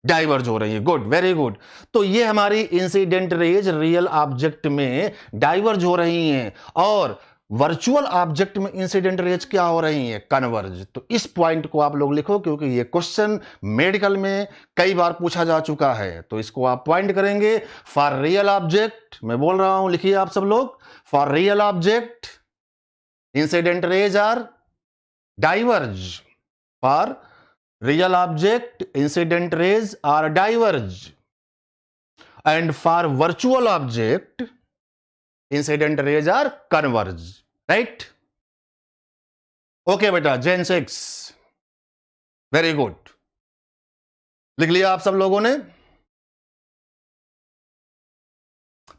डाइवर्ज हो रही है। Good, very good. तो ये हमारी इंसिडेंट रेज रियल ऑब्जेक्ट में डाइवर्ज हो रही हैं, और वर्चुअल ऑब्जेक्ट में इंसिडेंट रेज क्या हो रही हैं, कन्वर्ज। तो इस पॉइंट को आप लोग लिखो, क्योंकि ये क्वेश्चन मेडिकल में कई बार पूछा जा चुका है, तो इसको आप पॉइंट करेंगे। फॉर रियल ऑब्जेक्ट, मैं बोल रहा हूं, लिखिए आप सब लोग, for real object incident rays are diverge. For real object incident rays are diverge, and for virtual object incident rays are converge, right? Okay बेटा, जेन 6, वेरी गुड। लिख लिया आप सब लोगों ने।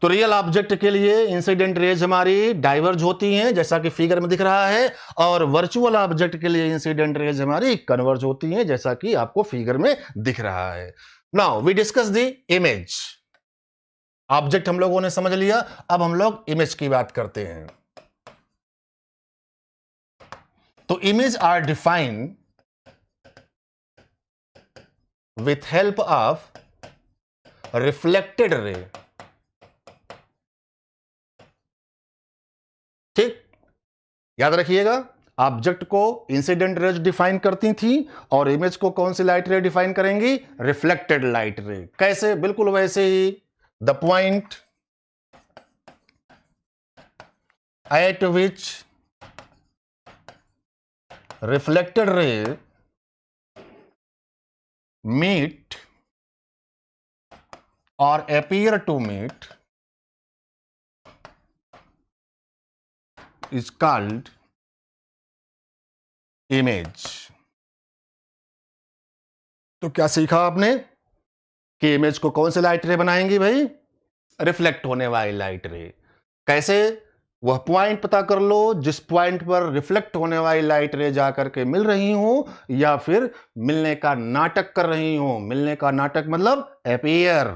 तो रियल ऑब्जेक्ट के लिए इंसिडेंट रेज हमारी डाइवर्ज होती हैं, जैसा कि फिगर में दिख रहा है, और वर्चुअल ऑब्जेक्ट के लिए इंसिडेंट रेज हमारी कन्वर्ज होती हैं, जैसा कि आपको फिगर में दिख रहा है। Now we discuss the image. Object हम लोगों ने समझ लिया, अब हम लोग इमेज की बात करते हैं। तो image are defined with help of reflected ray. ठीक, याद रखिएगा, ऑब्जेक्ट को इंसिडेंट रेज डिफाइन करती थी, और इमेज को कौन सी लाइट रे डिफाइन करेंगी, रिफ्लेक्टेड लाइट रे। कैसे, बिल्कुल वैसे ही, the point at which reflected ray meet or appear to meet is called image. तो क्या सीखा आपने कि इमेज को कौन से लाइट रे बनाएंगी भाई? रिफ्लेक्ट होने वाली लाइट रे। कैसे? वह पॉइंट पता कर लो जिस पॉइंट पर रिफ्लेक्ट होने वाली लाइट रे जाकर के मिल रही हो, या फिर मिलने का नाटक कर रही हो। मिलने का नाटक मतलब अपीयर।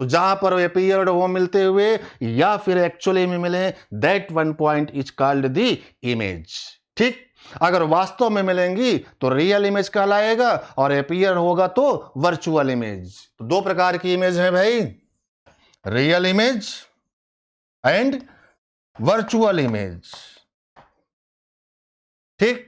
तो जहां पर अपीयर हो मिलते हुए या फिर एक्चुअली में मिले, that one point is called the image. ठीक, अगर वास्तव में मिलेंगी तो रियल इमेज कहलाएगा, और अपीयर होगा तो वर्चुअल इमेज। तो दो प्रकार की इमेज है भाई, real image and virtual image. ठीक,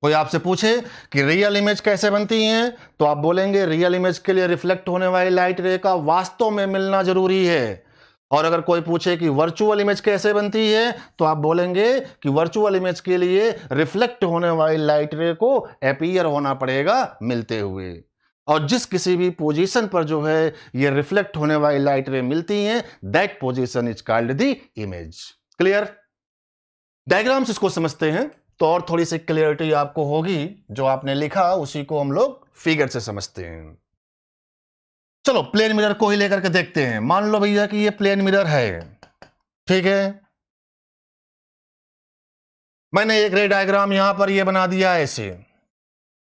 कोई आपसे पूछे कि रियल इमेज कैसे बनती हैं, तो आप बोलेंगे रियल इमेज के लिए रिफ्लेक्ट होने वाली लाइट रे का वास्तव में मिलना जरूरी है। और अगर कोई पूछे कि वर्चुअल इमेज कैसे बनती है, तो आप बोलेंगे कि वर्चुअल इमेज के लिए रिफ्लेक्ट होने वाली लाइट रे को अपीयर होना पड़ेगा मिलते हुए। और जिस किसी भी पोजीशन पर जो है ये रिफ्लेक्ट होने वाली लाइट रे मिलती हैं, that position is called the image. Clear? Diagrams इसको समझते हैं तो और थोड़ी सी क्लियरिटी आपको होगी। जो आपने लिखा उसी को हम लोग फिगर से समझते हैं। चलो प्लेन मिरर को ही लेकर के देखते हैं। मान लो भैया कि ये प्लेन मिरर है, ठीक है। मैंने एक रे डायग्राम यहां पर ये बना दिया है ऐसे।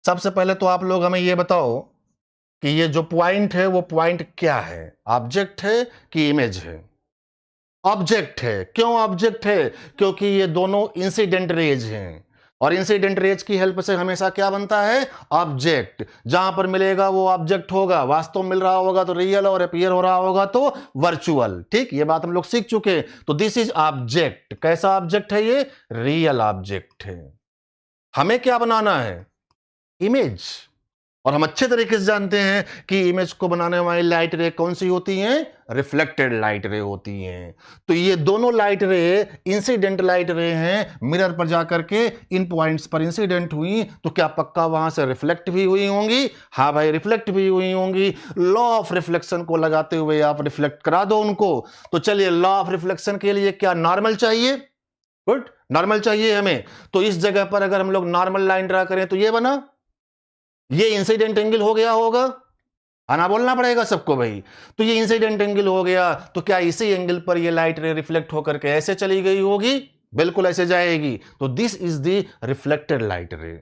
सबसे पहले तो आप लोग हमें ये बताओ कि ये जो पॉइंट है वो पॉइंट क्या है, ऑब्जेक्ट है कि इमेज है? ऑब्जेक्ट है। क्यों ऑब्जेक्ट है? क्योंकि ये दोनों इंसिडेंट रेज हैं, और इंसिडेंट रेज की हेल्प से हमेशा क्या बनता है? ऑब्जेक्ट। जहां पर मिलेगा वो ऑब्जेक्ट होगा, वास्तव मिल रहा होगा तो रियल, और अपीयर हो रहा होगा तो वर्चुअल। ठीक, ये बात हम लोग सीख चुके। तो दिस इज ऑब्जेक्ट। कैसा ऑब्जेक्ट है ये? रियल ऑब्जेक्ट है। हमें क्या बनाना है? इमेज। और हम अच्छे तरीके से जानते हैं कि इमेज को बनाने वाली लाइट रे कौन सी होती हैं? रिफ्लेक्टेड लाइट रे होती हैं। तो ये दोनों लाइट रे इंसिडेंट लाइट रे हैं। मिरर पर जाकर के इन पॉइंट्स पर इंसिडेंट हुई तो क्या पक्का वहां से रिफ्लेक्ट भी हुई होंगी? हाँ भाई, रिफ्लेक्ट भी हुई होंगी। लॉ ऑफ रिफ्लेक्शन को लगाते हुए आप रिफ्लेक्ट करा दो उनको। तो चलिए, लॉ ऑफ रिफ्लेक्शन के लिए क्या नॉर्मल चाहिए? गुड, नॉर्मल चाहिए हमें। तो इस जगह पर अगर हम लोग नॉर्मल लाइन ड्रा करें तो ये बना, ये इंसिडेंट एंगल हो गया होगा। आना बोलना पड़ेगा सबको भाई। तो ये इंसिडेंट एंगल हो गया, तो क्या इसी एंगल पर ये लाइट रे रिफ्लेक्ट होकर के ऐसे चली गई होगी? बिल्कुल ऐसे जाएगी। तो this is the reflected light रे।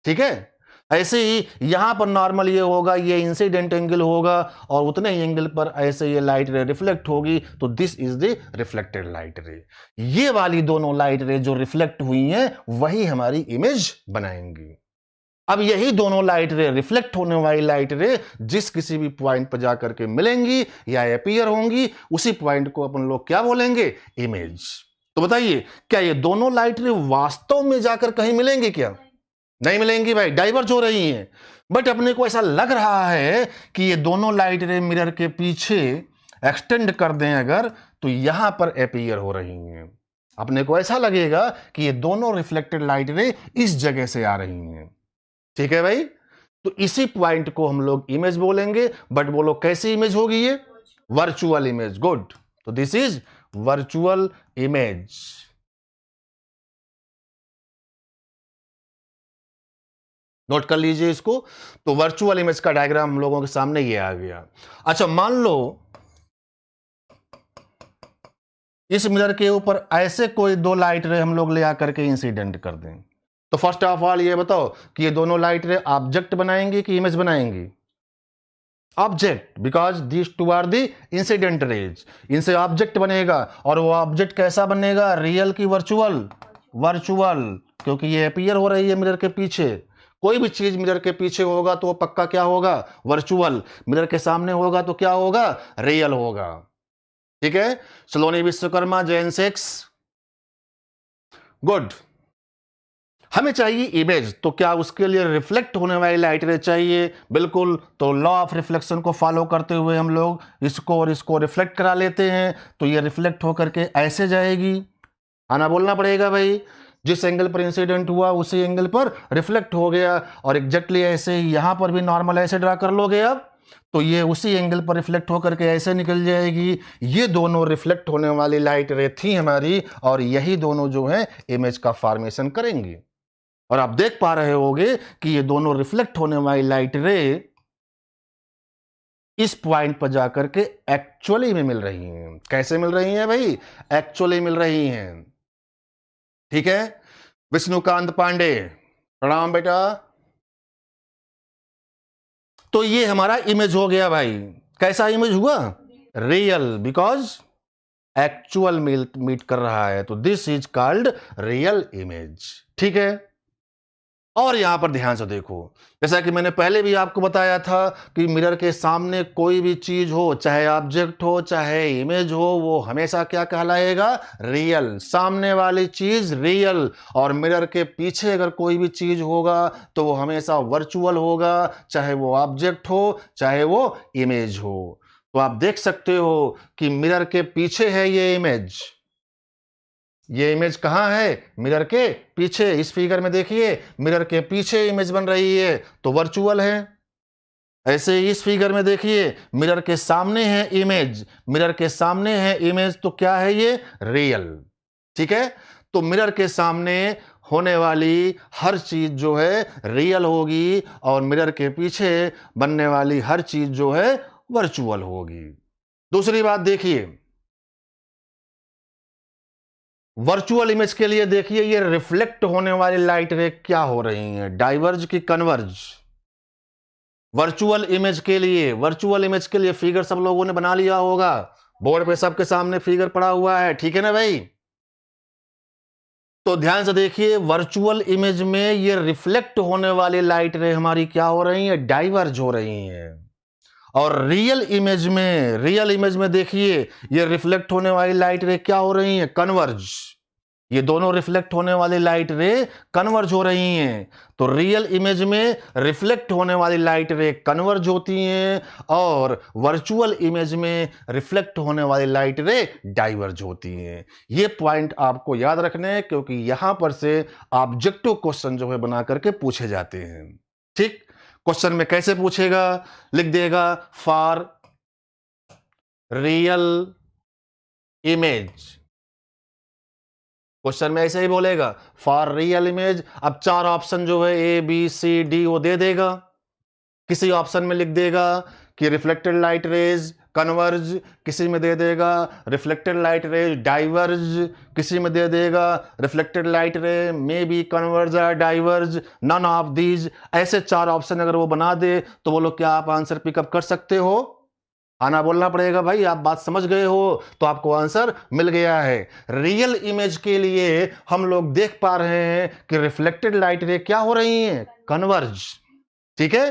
ठीक है, ऐसे ही यहां पर नॉर्मल ये होगा, ये इंसिडेंट एंगल होगा, और उतने ही एंगल पर ऐसे ये लाइट रे रिफ्लेक्ट होगी। तो this is the reflected light रे। ये वाली दोनों लाइट रे जो रिफ्लेक्ट हुई हैं वही हमारी इमेज बनाएंगी। अब यही दोनों लाइट रे, रिफ्लेक्ट होने वाली लाइट रे, जिस किसी भी पॉइंट पर जाकर के मिलेंगी या अपीयर होंगी, उसी पॉइंट को अपन लोग क्या बोलेंगे? इमेज। तो बताइए, क्या ये दोनों लाइट रे वास्तव में जाकर कहीं मिलेंगी? क्या नहीं मिलेंगी भाई, डाइवर्ज हो रही हैं। बट अपने को ऐसा लग रहा है कि ये दोनों लाइट रे मिरर के पीछे एक्सटेंड कर दें अगर, तो यहां पर अपीयर हो रही हैं। अपने को ऐसा लगेगा कि ये दोनों रिफ्लेक्टेड लाइट रे इस जगह से आ रही हैं। ठीक है भाई, तो इसी पॉइंट को हम लोग इमेज बोलेंगे। बट बोलो कैसी इमेज होगी ये? Virtual image. गुड, तो this is virtual image. Note कर लीजिए इसको। तो वर्चुअल इमेज का डायग्राम हम लोगों के सामने ये आ गया। अच्छा, मान लो इस मिरर के ऊपर ऐसे कोई दो लाइट रे हम लोग ले आकर के इंसिडेंट कर दें, तो फर्स्ट ऑफ ऑल ये बताओ कि ये दोनों लाइट रे ऑब्जेक्ट बनाएंगी कि इमेज बनाएंगी? Object, because this two are the incident rays. इनसे ऑब्जेक्ट बनेगा, और वो ऑब्जेक्ट कैसा बनेगा? रियल की वर्चुअल? वर्चुअल, क्योंकि ये अपीयर हो रही है मिरर के पीछे। कोई भी चीज मिरर के पीछे होगा तो वो पक्का क्या होगा? वर्चुअल। मिरर के सामने होगा तो क्या होगा? रियल होगा। ठीक है, सलोनी विश्वकर्मा, जैन सेक्स। गुड। हमें चाहिए इमेज, तो क्या उसके लिए रिफ्लेक्ट होने वाली लाइट रे चाहिए? बिल्कुल। तो लॉ ऑफ रिफ्लेक्शन को फॉलो करते हुए हम लोग इसको और इसको रिफ्लेक्ट करा लेते हैं। तो ये रिफ्लेक्ट होकर के ऐसे जाएगी। आना बोलना पड़ेगा भाई। जिस एंगल पर इंसिडेंट हुआ उसी एंगल पर रिफ्लेक्ट हो गया, और एग्जैक्टली ऐसे ही यहां पर भी नॉर्मल ऐसे ड्रा कर लोगे। अब तो ये उसी एंगल पर रिफ्लेक्ट होकर के ऐसे निकल जाएगी। ये दोनों रिफ्लेक्ट होने वाली लाइट रे थी हमारी, और यही दोनों जो है इमेज का फॉर्मेशन करेंगी। और आप देख पा रहे होंगे कि ये दोनों रिफ्लेक्ट होने वाली लाइट रे इस पॉइंट पर जाकर के एक्चुअली में मिल रही हैं। कैसे मिल रही हैं भाई? एक्चुअली मिल रही हैं। ठीक है, विष्णुकांत पांडे, प्रणाम बेटा। तो ये हमारा इमेज हो गया भाई। कैसा इमेज हुआ? रियल, बिकॉज एक्चुअल मीट कर रहा है, तो this is called real image. ठीक है, और यहां पर ध्यान से देखो, जैसा कि मैंने पहले भी आपको बताया था कि मिरर के सामने कोई भी चीज हो, चाहे ऑब्जेक्ट हो चाहे इमेज हो, वो हमेशा क्या कहलाएगा? रियल। सामने वाली चीज रियल, और मिरर के पीछे अगर कोई भी चीज होगा तो वो हमेशा वर्चुअल होगा, चाहे वो ऑब्जेक्ट हो चाहे वो इमेज हो। तो आप देख सकते हो कि मिरर के पीछे है ये इमेज। ये इमेज कहां है? मिरर के पीछे। इस फिगर में देखिए, मिरर के पीछे इमेज बन रही है, तो वर्चुअल है। ऐसे इस फिगर में देखिए, मिरर के सामने है इमेज, मिरर के सामने है इमेज, तो क्या है ये? रियल। ठीक है, तो मिरर के सामने होने वाली हर चीज जो है रियल होगी, और मिरर के पीछे बनने वाली हर चीज जो है वर्चुअल होगी। दूसरी बात देखिए, वर्चुअल इमेज के लिए देखिए, ये रिफ्लेक्ट होने वाली लाइट रे क्या हो रही है? डाइवर्ज की कन्वर्ज? वर्चुअल इमेज के लिए फिगर सब लोगों ने बना लिया होगा, बोर्ड पे सबके सामने फिगर पड़ा हुआ है। ठीक है ना भाई? तो ध्यान से देखिए, वर्चुअल इमेज में ये रिफ्लेक्ट होने वाली लाइट रे हमारी क्या हो रही है? डाइवर्ज हो रही है। और रियल इमेज में देखिए, ये रिफ्लेक्ट होने वाली लाइट रे क्या हो रही है? कन्वर्ज। ये दोनों रिफ्लेक्ट होने वाली लाइट रे कन्वर्ज हो रही हैं। तो रियल इमेज में रिफ्लेक्ट होने वाली लाइट रे कन्वर्ज होती हैं, और वर्चुअल इमेज में रिफ्लेक्ट होने वाली लाइट रे डाइवर्ज होती हैं। ये पॉइंट आपको याद रखने हैं, क्योंकि यहां पर से ऑब्जेक्टिव क्वेश्चन जो है बना करके पूछे जाते हैं। ठीक, क्वेश्चन में कैसे पूछेगा? लिख देगा फॉर रियल इमेज। क्वेश्चन में ऐसे ही बोलेगा फॉर रियल इमेज। अब चार ऑप्शन जो है ए बी सी डी वो दे देगा। किसी ऑप्शन में लिख देगा कि रिफ्लेक्टेड लाइट रेज कन्वर्ज, किसी में दे देगा रिफ्लेक्टेड लाइट रेज डाइवर्ज, किसी में दे देगा रिफ्लेक्टेड लाइट रे मे बी कन्वर्ज या डाइवर्ज, नन ऑफ दीज। ऐसे चार ऑप्शन अगर वो बना दे तो बोलो क्या आप आंसर पिकअप कर सकते हो? आना बोलना पड़ेगा भाई। आप बात समझ गए हो तो आपको आंसर मिल गया है। रियल इमेज के लिए हम लोग देख पा रहे हैं कि रिफ्लेक्टेड लाइट रे क्या हो रही हैं? कन्वर्ज। ठीक है,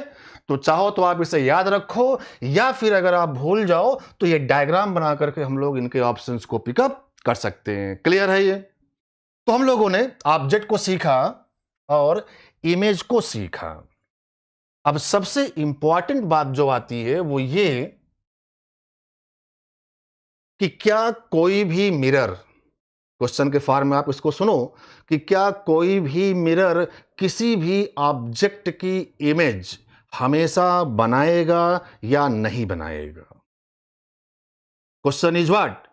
तो चाहो तो आप इसे याद रखो, या फिर अगर आप भूल जाओ तो ये डायग्राम बना करके हम लोग इनके ऑप्शंस को पिकअप कर सकते हैं। क्लियर है ये? तो हम लोगों ने ऑब्जेक्ट को सीखा और इमेज को सीखा। अब सबसे इंपॉर्टेंट बात जो आती है वो ये कि क्या कोई भी मिरर, क्वेश्चन के फॉर्म में आप इसको सुनो, कि क्या कोई भी मिरर किसी भी ऑब्जेक्ट की इमेज हमेशा बनाएगा या नहीं बनाएगा? Question is what?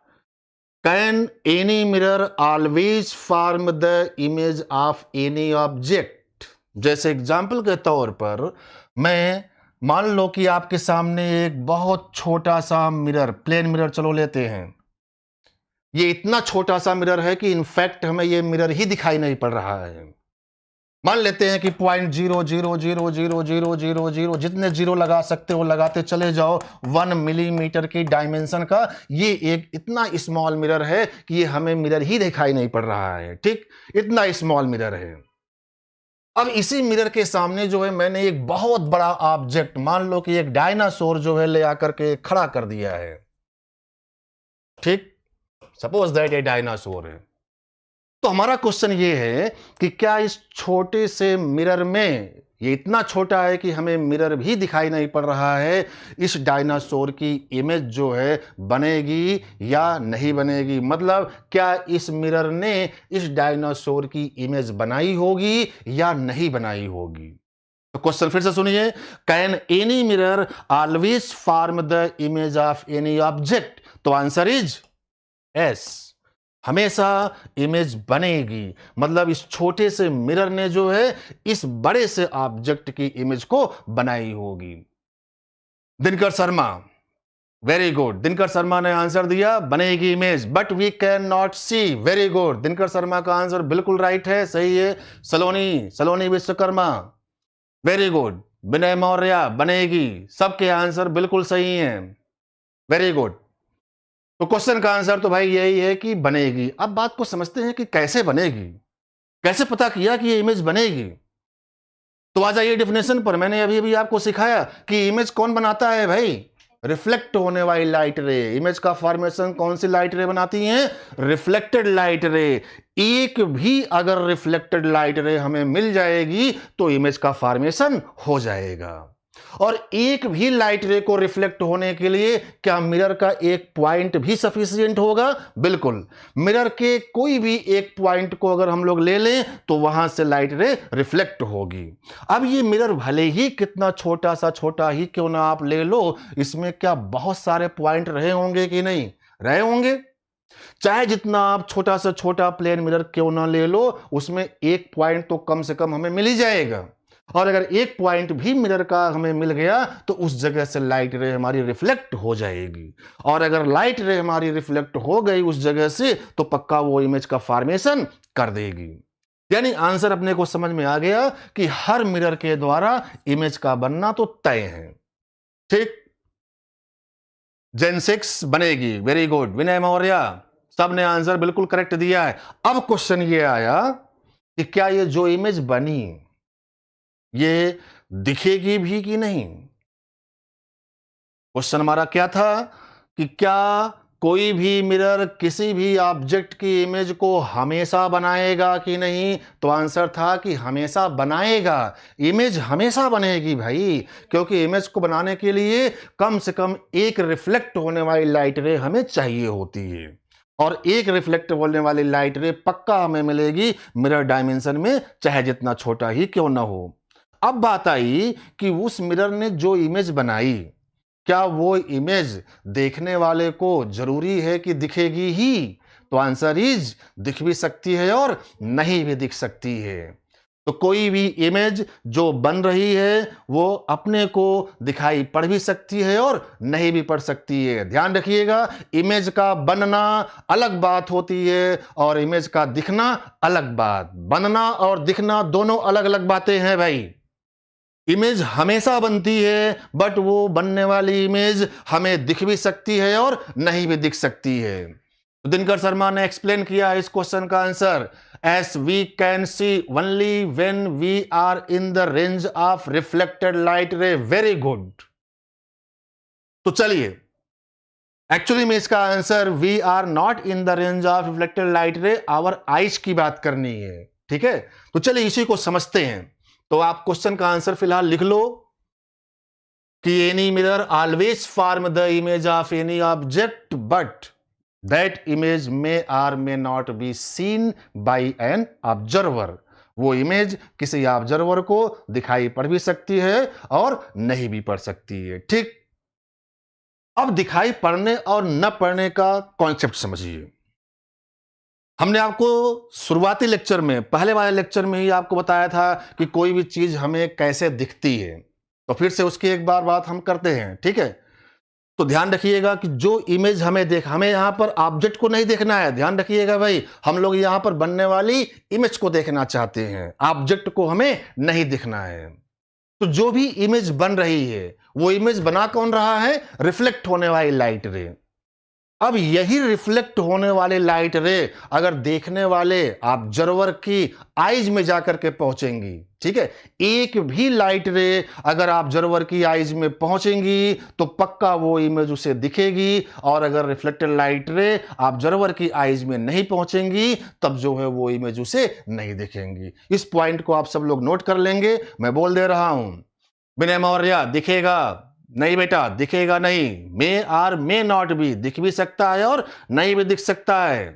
Can any mirror always form the image of any object? जैसे एग्जाम्पल के तौर पर मैं मान लो कि आपके सामने एक बहुत छोटा सा मिरर, प्लेन मिरर चलो लेते हैं। ये इतना छोटा सा मिरर है कि इनफैक्ट हमें ये मिरर ही दिखाई नहीं पड़ रहा है। मान लेते हैं कि 0.0000000 जितने जीरो लगा सकते हो लगाते चले जाओ। 1 मिलीमीटर की डायमेंशन का ये एक इतना स्मॉल मिरर है कि ये हमें मिरर ही दिखाई नहीं पड़ रहा है। ठीक, इतना स्मॉल मिरर है। अब इसी मिरर के सामने जो है मैंने एक बहुत बड़ा ऑब्जेक्ट, मान लो कि एक डायनासोर जो है ले आकर के खड़ा कर दिया है। ठीक, सपोज दैट ये डायनासोर है। तो हमारा क्वेश्चन ये है कि क्या इस छोटे से मिरर में, ये इतना छोटा है कि हमें मिरर भी दिखाई नहीं पड़ रहा है, इस डायनासोर की इमेज जो है बनेगी या नहीं बनेगी? मतलब क्या इस मिरर ने इस डायनासोर की इमेज बनाई होगी या नहीं बनाई होगी? तो क्वेश्चन फिर से सुनिए, can any mirror always form the image of any object? तो आंसर इज यस, हमेशा इमेज बनेगी। मतलब इस छोटे से मिरर ने जो है इस बड़े से ऑब्जेक्ट की इमेज को बनाई होगी। दिनकर शर्मा, वेरी गुड, दिनकर शर्मा ने आंसर दिया बनेगी image, but we can not see. Very good, Dinkar Sharma का आंसर बिल्कुल राइट है, सही है। Saloni Vishwakarma, very good. विनय मौर्य, बनेगी। सबके आंसर बिल्कुल सही हैं, वेरी गुड। तो क्वेश्चन का आंसर तो भाई यही है कि बनेगी। अब बात को समझते हैं कि कैसे बनेगी, कैसे पता किया कि ये इमेज बनेगी। तो आ जाइए डेफिनेशन पर। मैंने अभी अभी आपको सिखाया कि इमेज कौन बनाता है भाई, रिफ्लेक्ट होने वाली लाइट रे। इमेज का फॉर्मेशन कौन सी लाइट रे बनाती हैं? रिफ्लेक्टेड लाइट रे। एक भी अगर रिफ्लेक्टेड लाइट रे हमें मिल जाएगी तो इमेज का फॉर्मेशन हो जाएगा। और एक भी लाइट रे को रिफ्लेक्ट होने के लिए क्या मिरर का एक पॉइंट भी सफिशिएंट होगा? बिल्कुल। मिरर के कोई भी एक पॉइंट को अगर हम लोग ले लें तो वहां से लाइट रे रिफ्लेक्ट होगी। अब ये मिरर भले ही कितना छोटा ही क्यों ना आप ले लो, इसमें क्या बहुत सारे पॉइंट रहे होंगे कि नहीं रहे होंगे? चाहे जितना आप छोटा से छोटा प्लेन मिरर क्यों ना ले लो, उसमें एक पॉइंट तो कम से कम हमें मिल ही जाएगा। और अगर एक पॉइंट भी मिरर का हमें मिल गया तो उस जगह से लाइट रे हमारी रिफ्लेक्ट हो जाएगी। और अगर लाइट रे हमारी रिफ्लेक्ट हो गई उस जगह से तो पक्का वो इमेज का फॉर्मेशन कर देगी। यानी आंसर अपने को समझ में आ गया कि हर मिरर के द्वारा इमेज का बनना तो तय है। ठीक, जेन 6 बनेगी, वेरी गुड। विनय मौर्य, सबने आंसर बिल्कुल करेक्ट दिया है। अब क्वेश्चन ये आया कि क्या ये जो इमेज बनी ये दिखेगी भी कि नहीं? क्वेश्चन हमारा क्या था कि क्या कोई भी मिरर किसी भी ऑब्जेक्ट की इमेज को हमेशा बनाएगा कि नहीं? तो आंसर था कि हमेशा बनाएगा। इमेज हमेशा बनेगी भाई, क्योंकि इमेज को बनाने के लिए कम से कम एक रिफ्लेक्ट होने वाली लाइट रे हमें चाहिए होती है। और एक रिफ्लेक्ट होने वाली लाइट रे पक्का हमें मिलेगी मिरर डायमेंशन में, चाहे जितना छोटा ही क्यों ना हो। अब बात आई कि उस मिरर ने जो इमेज बनाई, क्या वो इमेज देखने वाले को जरूरी है कि दिखेगी ही? तो आंसर इज दिख भी सकती है और नहीं भी दिख सकती है। तो कोई भी इमेज जो बन रही है वो अपने को दिखाई पड़ भी सकती है और नहीं भी पड़ सकती है। ध्यान रखिएगा, इमेज का बनना अलग बात होती है और इमेज का दिखना अलग बात। बनना और दिखना दोनों अलग अलग बातें हैं भाई। इमेज हमेशा बनती है, बट वो बनने वाली इमेज हमें दिख भी सकती है और नहीं भी दिख सकती है। तो दिनकर शर्मा ने एक्सप्लेन किया इस क्वेश्चन का answer, as we can see only when we are in the range of reflected light ray. Very good. तो चलिए, एक्चुअली में इसका answer we are not in the range of reflected light ray, our eyes की बात करनी है। ठीक है, तो चलिए इसी को समझते हैं। तो आप क्वेश्चन का आंसर फिलहाल लिख लो कि any mirror always form the image of any object but that image may or may not be seen by an observer. वो इमेज किसी ऑब्जर्वर को दिखाई पड़ भी सकती है और नहीं भी पड़ सकती है। ठीक, अब दिखाई पड़ने और न पड़ने का कॉन्सेप्ट समझिए। हमने आपको शुरुआती लेक्चर में, पहले वाले लेक्चर में ही आपको बताया था कि कोई भी चीज हमें कैसे दिखती है। तो फिर से उसकी एक बार बात हम करते हैं, ठीक है? तो ध्यान रखिएगा कि जो इमेज हमें यहां पर ऑब्जेक्ट को नहीं देखना है। ध्यान रखिएगा भाई, हम लोग यहां पर बनने वाली इमेज को देखना चाहते हैं, ऑब्जेक्ट को हमें नहीं दिखना है। तो जो भी इमेज बन रही है वो इमेज बना कौन रहा है? रिफ्लेक्ट होने वाली लाइट रे। अब यही रिफ्लेक्ट होने वाले लाइट रे अगर देखने वाले ऑब्जर्वर की आईज में जाकर के पहुंचेंगी, ठीक है, एक भी लाइट रे अगर ऑब्जर्वर की आईज में पहुंचेंगी तो पक्का वो इमेज उसे दिखेगी। और अगर रिफ्लेक्टेड लाइट रे ऑब्जर्वर की आईज में नहीं पहुंचेंगी तब जो है वो इमेज उसे नहीं दिखेंगी। इस पॉइंट को आप सब लोग नोट कर लेंगे, मैं बोल दे रहा हूं। विनय मौर्य, दिखेगा नहीं बेटा, दिखेगा नहीं। मे आर मे नॉट भी, दिख भी सकता है और नहीं भी दिख सकता है।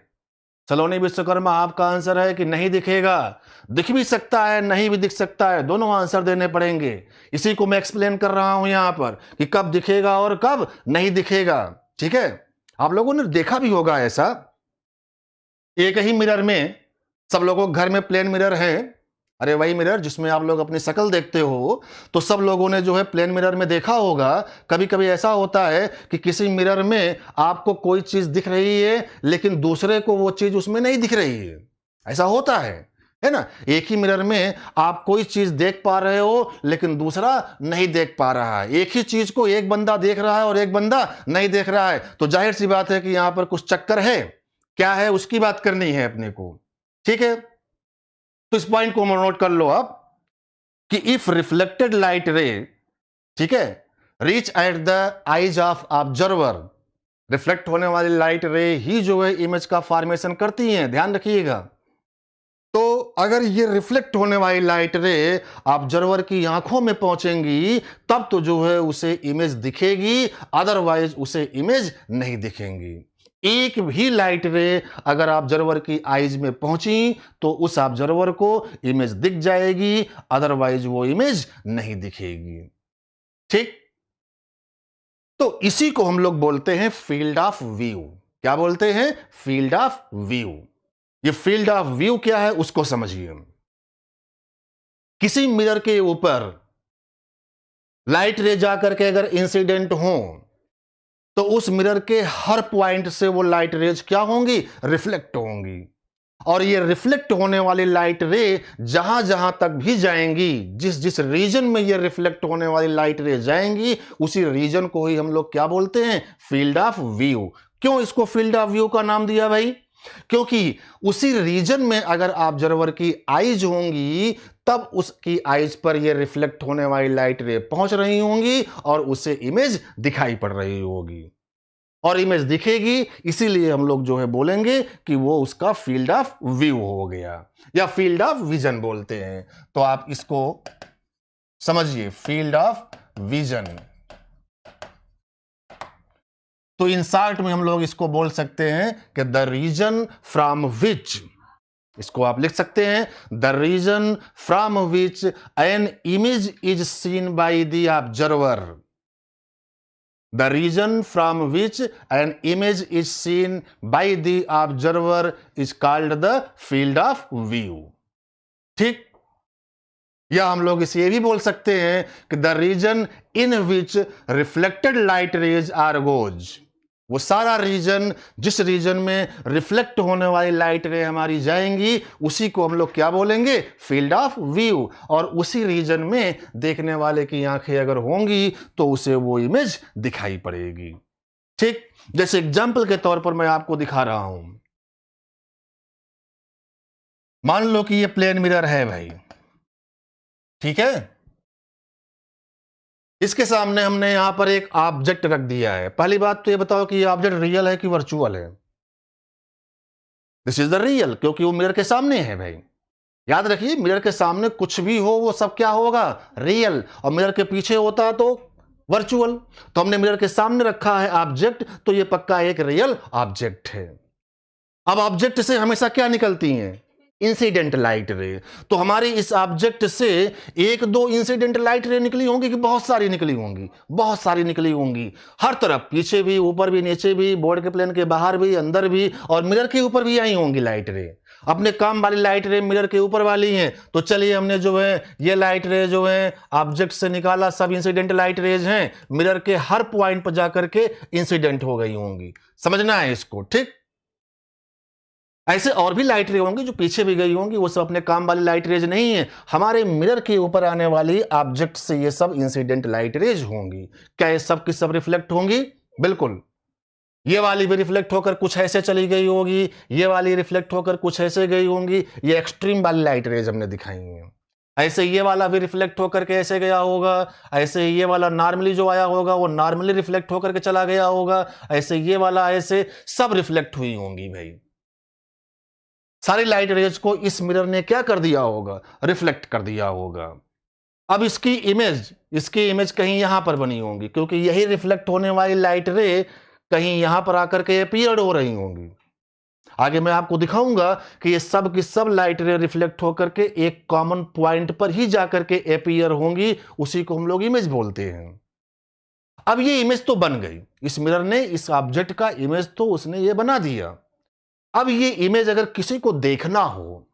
सलोनी विश्वकर्मा, आपका आंसर है कि नहीं दिखेगा। दिख भी सकता है, नहीं भी दिख सकता है, दोनों आंसर देने पड़ेंगे। इसी को मैं एक्सप्लेन कर रहा हूं यहां पर कि कब दिखेगा और कब नहीं दिखेगा। ठीक है, आप लोगों ने देखा भी होगा ऐसा, एक ही मिरर में सब लोगों के घर में प्लेन मिरर है। अरे वही मिरर जिसमें आप लोग अपनी शक्ल देखते हो, तो सब लोगों ने जो है प्लेन मिरर में देखा होगा। कभी कभी ऐसा होता है कि किसी मिरर में आपको कोई चीज दिख रही है लेकिन दूसरे को वो चीज उसमें नहीं दिख रही है। ऐसा होता है ना। एक ही मिरर में आप कोई चीज देख पा रहे हो लेकिन दूसरा नहीं देख पा रहा है। एक ही चीज को एक बंदा देख रहा है और एक बंदा नहीं देख रहा है, तो जाहिर सी बात है कि यहां पर कुछ चक्कर है। क्या है उसकी बात करनी है अपने को। ठीक है, तो इस पॉइंट को नोट कर लो आप कि इफ रिफ्लेक्टेड लाइट रे, ठीक है, reach at the eyes of observer, reflect होने वाली लाइट रे ही जो है इमेज का फॉर्मेशन करती है, ध्यान रखिएगा। तो अगर ये रिफ्लेक्ट होने वाली लाइट रे ऑब्जर्वर की आंखों में पहुंचेंगी तब तो जो है उसे इमेज दिखेगी, अदरवाइज उसे इमेज नहीं दिखेंगी। एक भी लाइट रे अगर ऑब्जर्वर की आईज में पहुंची तो उस ऑब्जर्वर को इमेज दिख जाएगी, अदरवाइज वो इमेज नहीं दिखेगी। ठीक, तो इसी को हम लोग बोलते हैं फील्ड ऑफ व्यू। क्या बोलते हैं? Field of view. ये फील्ड ऑफ व्यू क्या है उसको समझिए। किसी मिरर के ऊपर लाइट रे जाकर के अगर इंसिडेंट हो तो उस मिरर के हर पॉइंट से वो लाइट रेज क्या होंगी? रिफ्लेक्ट होंगी। और ये रिफ्लेक्ट होने वाली लाइट रे जहां जहां तक भी जाएंगी, जिस जिस रीजन में ये रिफ्लेक्ट होने वाली लाइट रे जाएंगी, उसी रीजन को ही हम लोग क्या बोलते हैं? Field of view. क्यों इसको फील्ड ऑफ व्यू का नाम दिया भाई? क्योंकि उसी रीजन में अगर ऑब्जर्वर की आईज होंगी तब उसकी आईज पर ये रिफ्लेक्ट होने वाली लाइट रे पहुंच रही होंगी और उसे इमेज दिखाई पड़ रही होगी, और इमेज दिखेगी। इसीलिए हम लोग जो है बोलेंगे कि वो उसका फील्ड ऑफ व्यू हो गया, या फील्ड ऑफ विजन बोलते हैं। तो आप इसको समझिए, फील्ड ऑफ विजन। तो इन शॉर्ट में हम लोग इसको बोल सकते हैं कि द रीजन फ्रॉम विच, इसको आप लिख सकते हैं, the reason from which an image is seen by the observer. The region from which an image is seen by the observer is called the field of view. ठीक, या हम लोग इसे ये भी बोल सकते हैं कि the region in which reflected light rays are goes, वो सारा रीजन जिस रीजन में रिफ्लेक्ट होने वाली लाइट रे हमारी जाएंगी उसी को हम लोग क्या बोलेंगे? Field of view. और उसी रीजन में देखने वाले की आंखें अगर होंगी तो उसे वो इमेज दिखाई पड़ेगी। ठीक, जैसे एग्जाम्पल के तौर पर मैं आपको दिखा रहा हूं। मान लो कि ये प्लेन मिरर है भाई, ठीक है, इसके सामने हमने यहां पर एक ऑब्जेक्ट रख दिया है। पहली बात तो ये बताओ कि ये ऑब्जेक्ट रियल है कि वर्चुअल है? दिस इज द रियल, क्योंकि वो मिरर के सामने है भाई। याद रखिए, मिरर के सामने कुछ भी हो वो सब क्या होगा? रियल। और मिरर के पीछे होता तो वर्चुअल। तो हमने मिरर के सामने रखा है ऑब्जेक्ट, तो ये पक्का एक रियल ऑब्जेक्ट है। अब ऑब्जेक्ट से हमेशा क्या निकलती हैं? इंसिडेंट लाइट रे। तो हमारी इस ऑब्जेक्ट से एक दो इंसिडेंट लाइट रे निकली होंगी कि बहुत सारी निकली होंगी? बहुत सारी निकली होंगी, हर तरफ, पीछे भी, ऊपर भी, नीचे भी, बोर्ड के प्लेन के बाहर भी, अंदर भी, और मिरर के ऊपर भी आई होंगी लाइट रे। अपने काम वाली लाइट रे मिरर के ऊपर वाली हैं, तो चलिए हमने जो है ये लाइट रे जो है ऑब्जेक्ट से निकाला, सब इंसिडेंट लाइट रेज हैं, मिरर के हर पॉइंट पर जाकर के इंसिडेंट हो गई होंगी। समझना है इसको, ठीक? ऐसे और भी लाइट रे होंगी जो पीछे भी गई होंगी, वो सब अपने काम वाली लाइट रेज नहीं है। हमारे मिरर के ऊपर आने वाली ऑब्जेक्ट से ये सब इंसिडेंट लाइट रेज होंगी। क्या ये सब की सब रिफ्लेक्ट होंगी? बिल्कुल। ये वाली भी रिफ्लेक्ट होकर कुछ ऐसे चली गई होगी, ये वाली रिफ्लेक्ट होकर कुछ ऐसे गई होंगी। ये एक्सट्रीम वाली लाइट रेज हमने दिखाई है। ऐसे ये वाला भी रिफ्लेक्ट होकर के ऐसे गया होगा, ऐसे ये वाला नॉर्मली जो आया होगा वो नॉर्मली रिफ्लेक्ट होकर के चला गया होगा, ऐसे ये वाला, ऐसे सब रिफ्लेक्ट हुई होंगी भाई। सारी लाइट रेज को इस मिरर ने क्या कर दिया होगा? रिफ्लेक्ट कर दिया होगा। अब इसकी इमेज कहीं यहां पर बनी होंगी, क्योंकि यही रिफ्लेक्ट होने वाली लाइट रे कहीं यहां पर आकर के अपीयर्ड हो रही होंगी। आगे मैं आपको दिखाऊंगा कि ये सब की सब लाइट रे रिफ्लेक्ट होकर के एक कॉमन पॉइंट पर ही जाकर के अपीयर होंगी, उसी को हम लोग इमेज बोलते हैं। अब ये इमेज तो बन गई, इस मिरर ने इस ऑब्जेक्ट का इमेज तो उसने ये बना दिया। अब ये इमेज अगर किसी को देखना हो,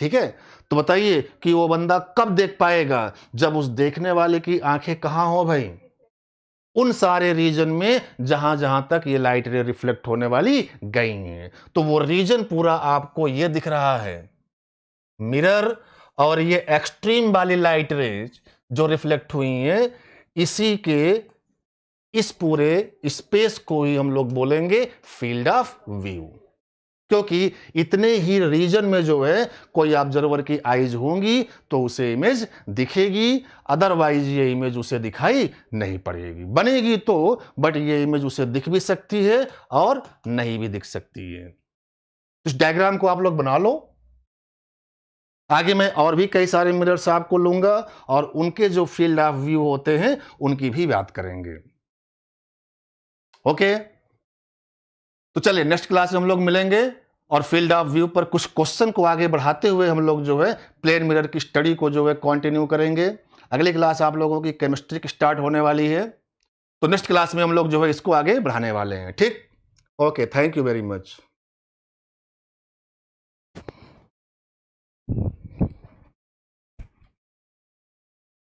ठीक है, तो बताइए कि वो बंदा कब देख पाएगा? जब उस देखने वाले की आंखें कहां हो भाई? उन सारे रीजन में जहां जहां तक ये लाइट रे रिफ्लेक्ट होने वाली गई हैं। तो वो रीजन पूरा आपको ये दिख रहा है, मिरर, और ये एक्सट्रीम वाली लाइट रेज जो रिफ्लेक्ट हुई है, इसी के इस पूरे स्पेस को ही हम लोग बोलेंगे फील्ड ऑफ व्यू। क्योंकि इतने ही रीजन में जो है कोई ऑब्जर्वर की आईज होंगी तो उसे इमेज दिखेगी, अदरवाइज ये इमेज उसे दिखाई नहीं पड़ेगी। बनेगी तो, बट ये इमेज उसे दिख भी सकती है और नहीं भी दिख सकती है। इस डायग्राम को आप लोग बना लो। आगे मैं और भी कई सारे मिरर्स आपको लूंगा और उनके जो फील्ड ऑफ व्यू होते हैं उनकी भी बात करेंगे। ओके, तो चलिए नेक्स्ट क्लास में हम लोग मिलेंगे और फील्ड ऑफ व्यू पर कुछ क्वेश्चन को आगे बढ़ाते हुए हम लोग जो है प्लेन मिरर की स्टडी को जो है कंटिन्यू करेंगे। अगली क्लास आप लोगों की केमिस्ट्री की स्टार्ट होने वाली है, तो नेक्स्ट क्लास में हम लोग जो है इसको आगे बढ़ाने वाले हैं। ठीक, okay, thank you very much.